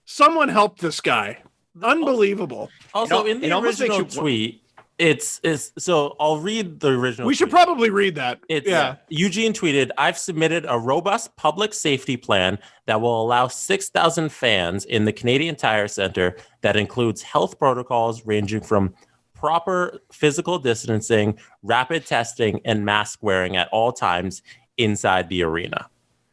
Someone help this guy. Unbelievable. Also, in the original tweet, it's so I'll read the original. We should probably read that. Eugene tweeted, I've submitted a robust public safety plan that will allow 6,000 fans in the Canadian Tire Center that includes health protocols ranging from proper physical distancing, rapid testing, and mask wearing at all times inside the arena.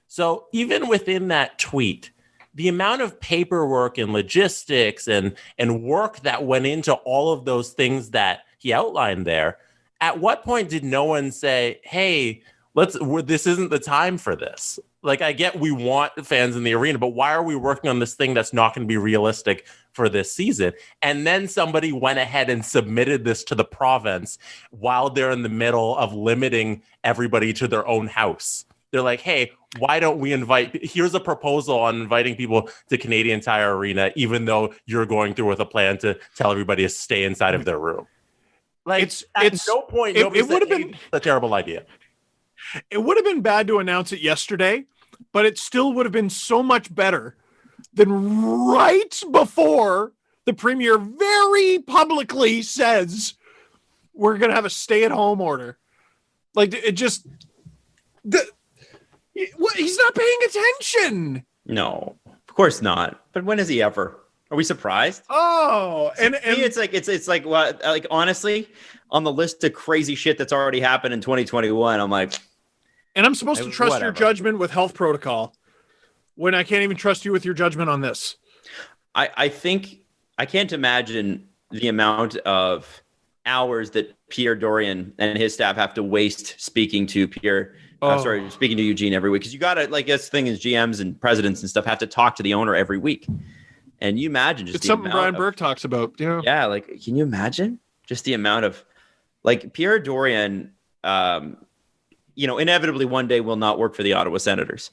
So even within that tweet, the amount of paperwork and logistics and work that went into all of those things that he outlined there, at what point did no one say, hey, this isn't the time for this? Like, I get we want fans in the arena, but why are we working on this thing that's not going to be realistic for this season? And then somebody went ahead and submitted this to the province while they're in the middle of limiting everybody to their own house. They're like, hey, why don't we here's a proposal on inviting people to Canadian Tire Arena, even though you're going through with a plan to tell everybody to stay inside of their room. Like, at no point, it would have been a terrible idea. It would have been bad to announce it yesterday, but it still would have been so much better than right before the premier very publicly says we're going to have a stay-at-home order. Like, it just... he's not paying attention. No, of course not. But when is he ever? Are we surprised? Oh, and it's like what? Like, honestly, on the list of crazy shit that's already happened in 2021, I'm like, and I'm supposed to trust your judgment with health protocol when I can't even trust you with your judgment on this. I think I can't imagine the amount of hours that Pierre Dorion and his staff have to waste speaking to speaking to Eugene every week. Because you got to, like, this thing is GMs and presidents and stuff have to talk to the owner every week. And you imagine just it's something Brian Burke talks about. Yeah. Yeah. Like, can you imagine just the amount of, like, Pierre Dorion, inevitably one day will not work for the Ottawa Senators.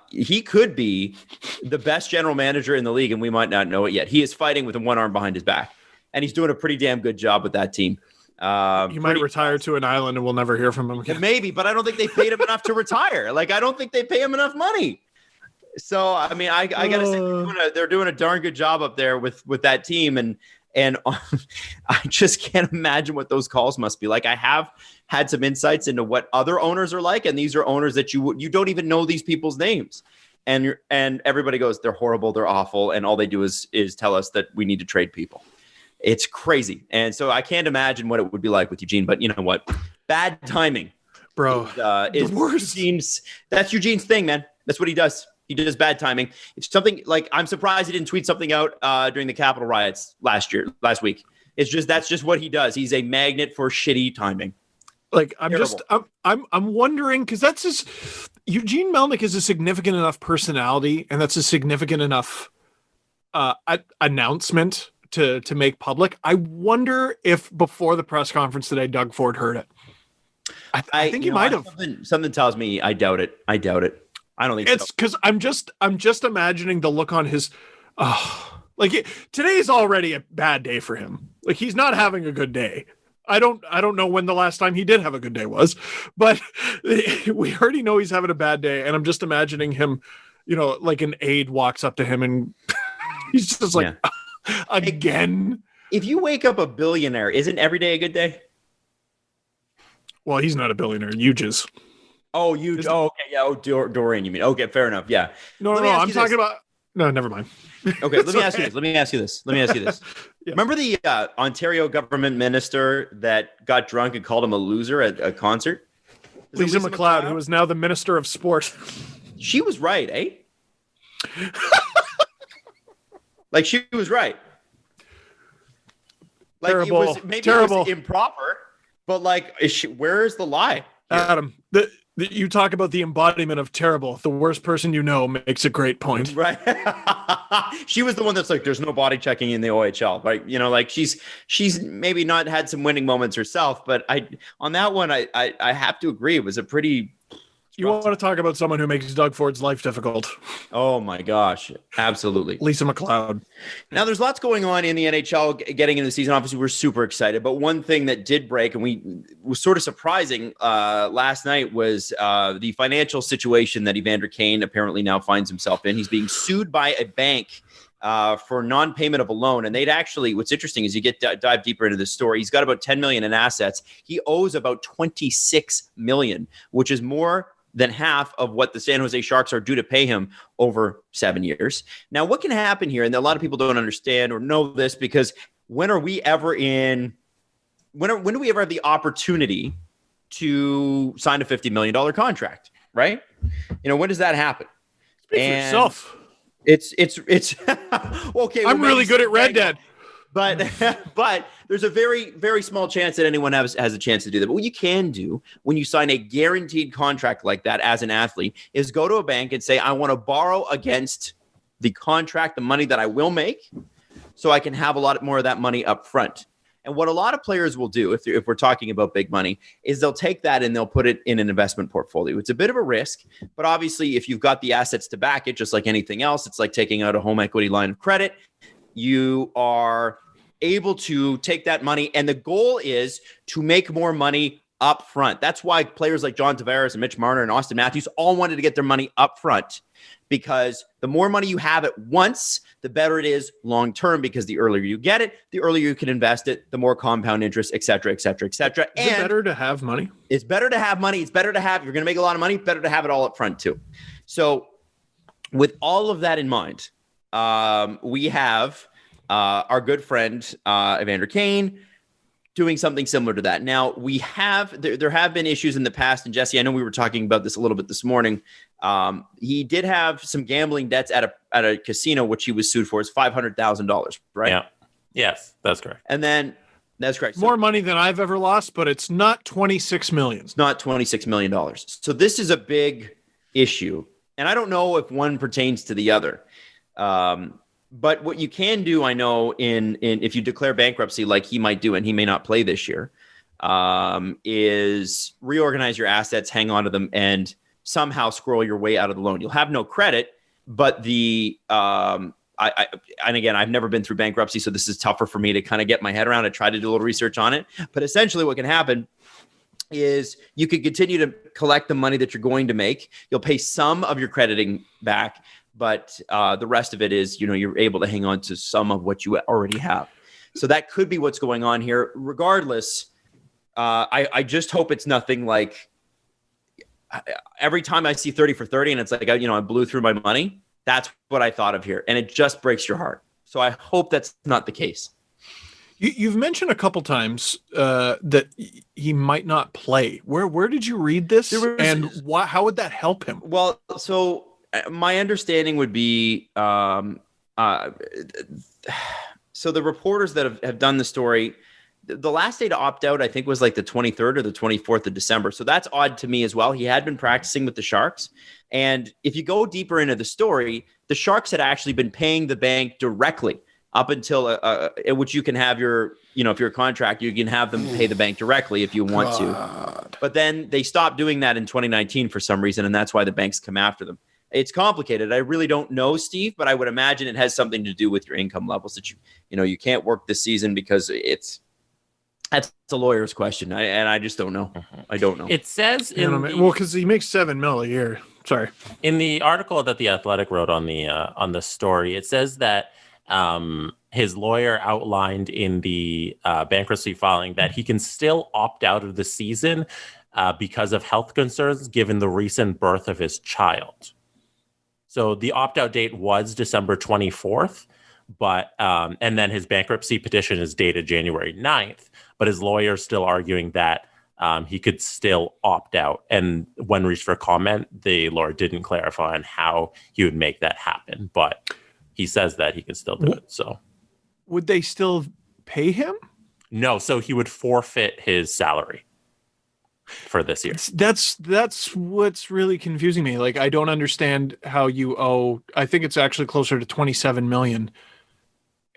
He could be the best general manager in the league, and we might not know it yet. He is fighting with one arm behind his back, and he's doing a pretty damn good job with that team. He might retire to an island and we'll never hear from him again. Maybe, but I don't think they paid him enough to retire. Like, I don't think they pay him enough money. So, I mean, I got to say, they're doing a darn good job up there with that team. And I just can't imagine what those calls must be like. I have had some insights into what other owners are like. And these are owners that you don't even know these people's names. And everybody goes, they're horrible, they're awful. And all they do is tell us that we need to trade people. It's crazy. And so I can't imagine what it would be like with Eugene, but you know what? Bad timing. Bro. Is worse. That's Eugene's thing, man. That's what he does. He does bad timing. It's something like, I'm surprised he didn't tweet something out during the Capitol riots last week. That's just what he does. He's a magnet for shitty timing. Like, I'm wondering, because that's Eugene Melynk is a significant enough personality, and that's a significant enough announcement to make public. I wonder if before the press conference today, Doug Ford heard it. I think he might have. Something tells me I doubt it. I don't think it's because I'm just imagining the look on his. Today is already a bad day for him. Like, he's not having a good day. I don't know when the last time he did have a good day was, but we already know he's having a bad day. And I'm just imagining him, like an aide walks up to him and he's just like, again. If you wake up a billionaire, isn't every day a good day? Well, he's not a billionaire. Euges. Oh, Euge. Oh, okay. Yeah. Oh, Dorian, you mean? Okay, fair enough. Yeah. No, I'm talking about. No, never mind. Okay, let me ask you this. Yeah. Remember the Ontario government minister that got drunk and called him a loser at a concert? Lisa McLeod, who is now the Minister of Sport. She was right, eh? Like, she was right. Like, terrible. It was improper, but like, where is the lie? Adam, you talk about the embodiment of terrible. The worst person you know makes a great point. Right. She was the one that's like, there's no body checking in the OHL. Right. Like, she's maybe not had some winning moments herself, but on that one, I have to agree. It was a pretty. You want to talk about someone who makes Doug Ford's life difficult. Oh my gosh. Absolutely. Lisa McLeod. Now, there's lots going on in the NHL getting into the season. Obviously, we're super excited. But one thing that did break, and was sort of surprising last night, was the financial situation that Evander Kane apparently now finds himself in. He's being sued by a bank for non-payment of a loan. And what's interesting is you dive deeper into this story. He's got about $10 million in assets. He owes about $26 million, which is more than half of what the San Jose Sharks are due to pay him over 7 years. Now, what can happen here, and a lot of people don't understand or know this, because when do we ever have the opportunity to sign a $50 million contract, right? When does that happen? Speak for yourself. It's okay. I'm really good at Red Dead. But there's a very, very small chance that anyone has a chance to do that. But what you can do when you sign a guaranteed contract like that as an athlete is go to a bank and say, I want to borrow against the contract, the money that I will make, so I can have a lot more of that money up front. And what a lot of players will do, if we're talking about big money, is they'll take that and they'll put it in an investment portfolio. It's a bit of a risk, but obviously if you've got the assets to back it, just like anything else, it's like taking out a home equity line of credit. You are able to take that money, and the goal is to make more money up front. That's why players like John Tavares and Mitch Marner and Austin Matthews all wanted to get their money up front, because the more money you have at once, the better it is long term, because the earlier you get it, the earlier you can invest it, the more compound interest, et cetera, et cetera, et cetera. Is it better to have money? It's better to have money. It's better to have, if you're going to make a lot of money, better to have it all up front too. So with all of that in mind, we have our good friend Evander Kane doing something similar to that. Now, there have been issues in the past, and Jesse, I know we were talking about this a little bit this morning. He did have some gambling debts at a casino, which he was sued for. It's $500,000, right? Yeah. Yes, that's correct. And then that's correct. More money than I've ever lost, but it's not $26 million. It's not $26 million. So this is a big issue, and I don't know if one pertains to the other. But what you can do, I know, in if you declare bankruptcy like he might do, and he may not play this year, is reorganize your assets, hang on to them, and somehow scroll your way out of the loan. You'll have no credit, but and again, I've never been through bankruptcy, so this is tougher for me to kind of get my head around. I try to do a little research on it, but essentially what can happen is you could continue to collect the money that you're going to make. You'll pay some of your crediting back, but the rest of it is, you're able to hang on to some of what you already have. So that could be what's going on here. Regardless, I just hope it's nothing like every time I see 30 for 30 and it's like, I blew through my money. That's what I thought of here. And it just breaks your heart. So I hope that's not the case. You've mentioned a couple times that he might not play. Where did you read this? How would that help him? Well, so my understanding would be, so the reporters that have done the story, the last day to opt out, I think, was like the 23rd or the 24th of December. So that's odd to me as well. He had been practicing with the Sharks. And if you go deeper into the story, the Sharks had actually been paying the bank directly up until which you can have your, if you're a contractor, you can have them pay the bank directly if you want to. But then they stopped doing that in 2019 for some reason. And that's why the banks come after them. It's complicated. I really don't know, Steve, but I would imagine it has something to do with your income levels that you can't work this season because that's a lawyer's question. I just don't know. I don't know. It says because he makes $7 million a year. Sorry. In the article that The Athletic wrote on the story, it says that his lawyer outlined in the bankruptcy filing that he can still opt out of the season because of health concerns, given the recent birth of his child. So the opt-out date was December 24th, but and then his bankruptcy petition is dated January 9th, but his lawyer is still arguing that he could still opt out. And when reached for comment, the lawyer didn't clarify on how he would make that happen, but he says that he can still do it. So would they still pay him? No, so he would forfeit his salary for this year. That's what's really confusing me. Like, I don't understand how you owe, I think it's actually closer to 27 million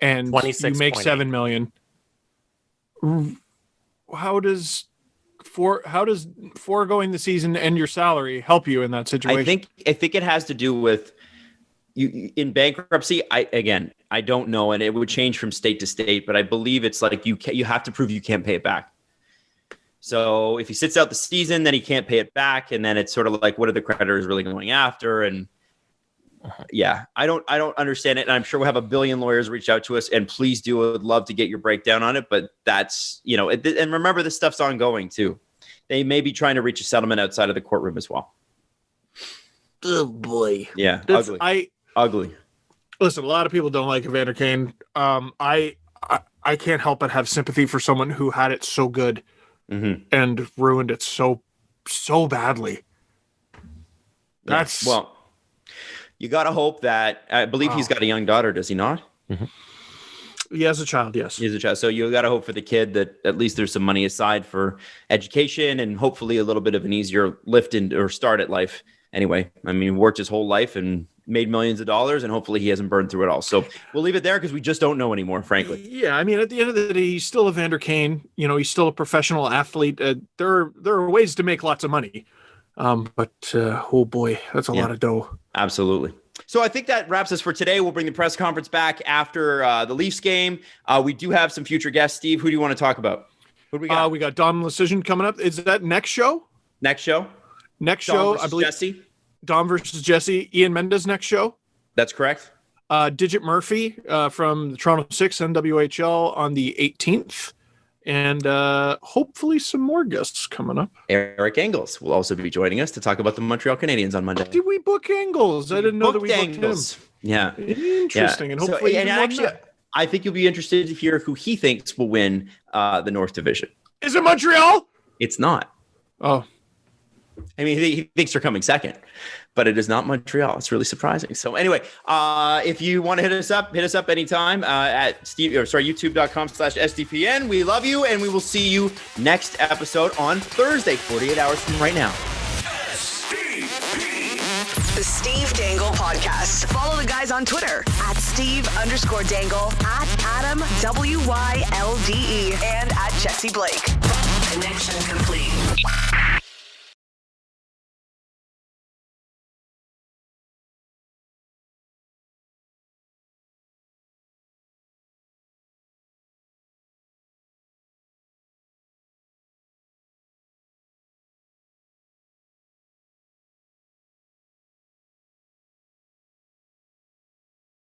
and you make 7 million. How does foregoing the season and your salary help you in that situation? I think it has to do with you in bankruptcy. I don't know, and it would change from state to state, but I believe it's like you have to prove you can't pay it back. So if he sits out the season, then he can't pay it back, and then it's sort of like, what are the creditors really going after? And yeah, I don't understand it, and I'm sure we'll have a billion lawyers reach out to us, and please do. I would love to get your breakdown on it, but that's and remember, this stuff's ongoing too. They may be trying to reach a settlement outside of the courtroom as well. Oh boy, yeah, ugly. Listen, a lot of people don't like Evander Kane. I can't help but have sympathy for someone who had it so good. Mm-hmm. And ruined it so badly. Well, you got to hope that, I believe he's got a young daughter, does he not? Mm-hmm. He has a child, yes. He has a child. So you got to hope for the kid that at least there's some money aside for education and hopefully a little bit of an easier lift or start at life. Anyway, I mean, worked his whole life and made millions of dollars, and hopefully he hasn't burned through it all. So we'll leave it there because we just don't know anymore, frankly. Yeah, I mean, at the end of the day, he's still Evander Kane. He's still a professional athlete. There are ways to make lots of money. But oh boy, that's a lot of dough. Absolutely. So I think that wraps us for today. We'll bring the press conference back after the Leafs game. We do have some future guests. Steve, who do you want to talk about? Who do we got? We got Dom Decision coming up. Is that next show? Next show, I believe. Jesse. Dom versus Jesse. Ian Mendes next show. That's correct. Digit Murphy from the Toronto 6 NWHL on the 18th. And hopefully some more guests coming up. Eric Engels will also be joining us to talk about the Montreal Canadiens on Monday. Did we book Engels? I didn't know that we booked Engels. him. Yeah. Interesting. Yeah. And hopefully I think you'll be interested to hear who he thinks will win the North Division. Is it Montreal? It's not. Oh. I mean, he thinks they're coming second, but it is not Montreal. It's really surprising. So anyway, if you want to hit us up anytime at youtube.com/SDPN. We love you, and we will see you next episode on Thursday, 48 hours from right now. The Steve Dangle Podcast. Follow the guys on Twitter at Steve_Dangle, at Adam WYLDE, and at Jesse Blake. Connection complete.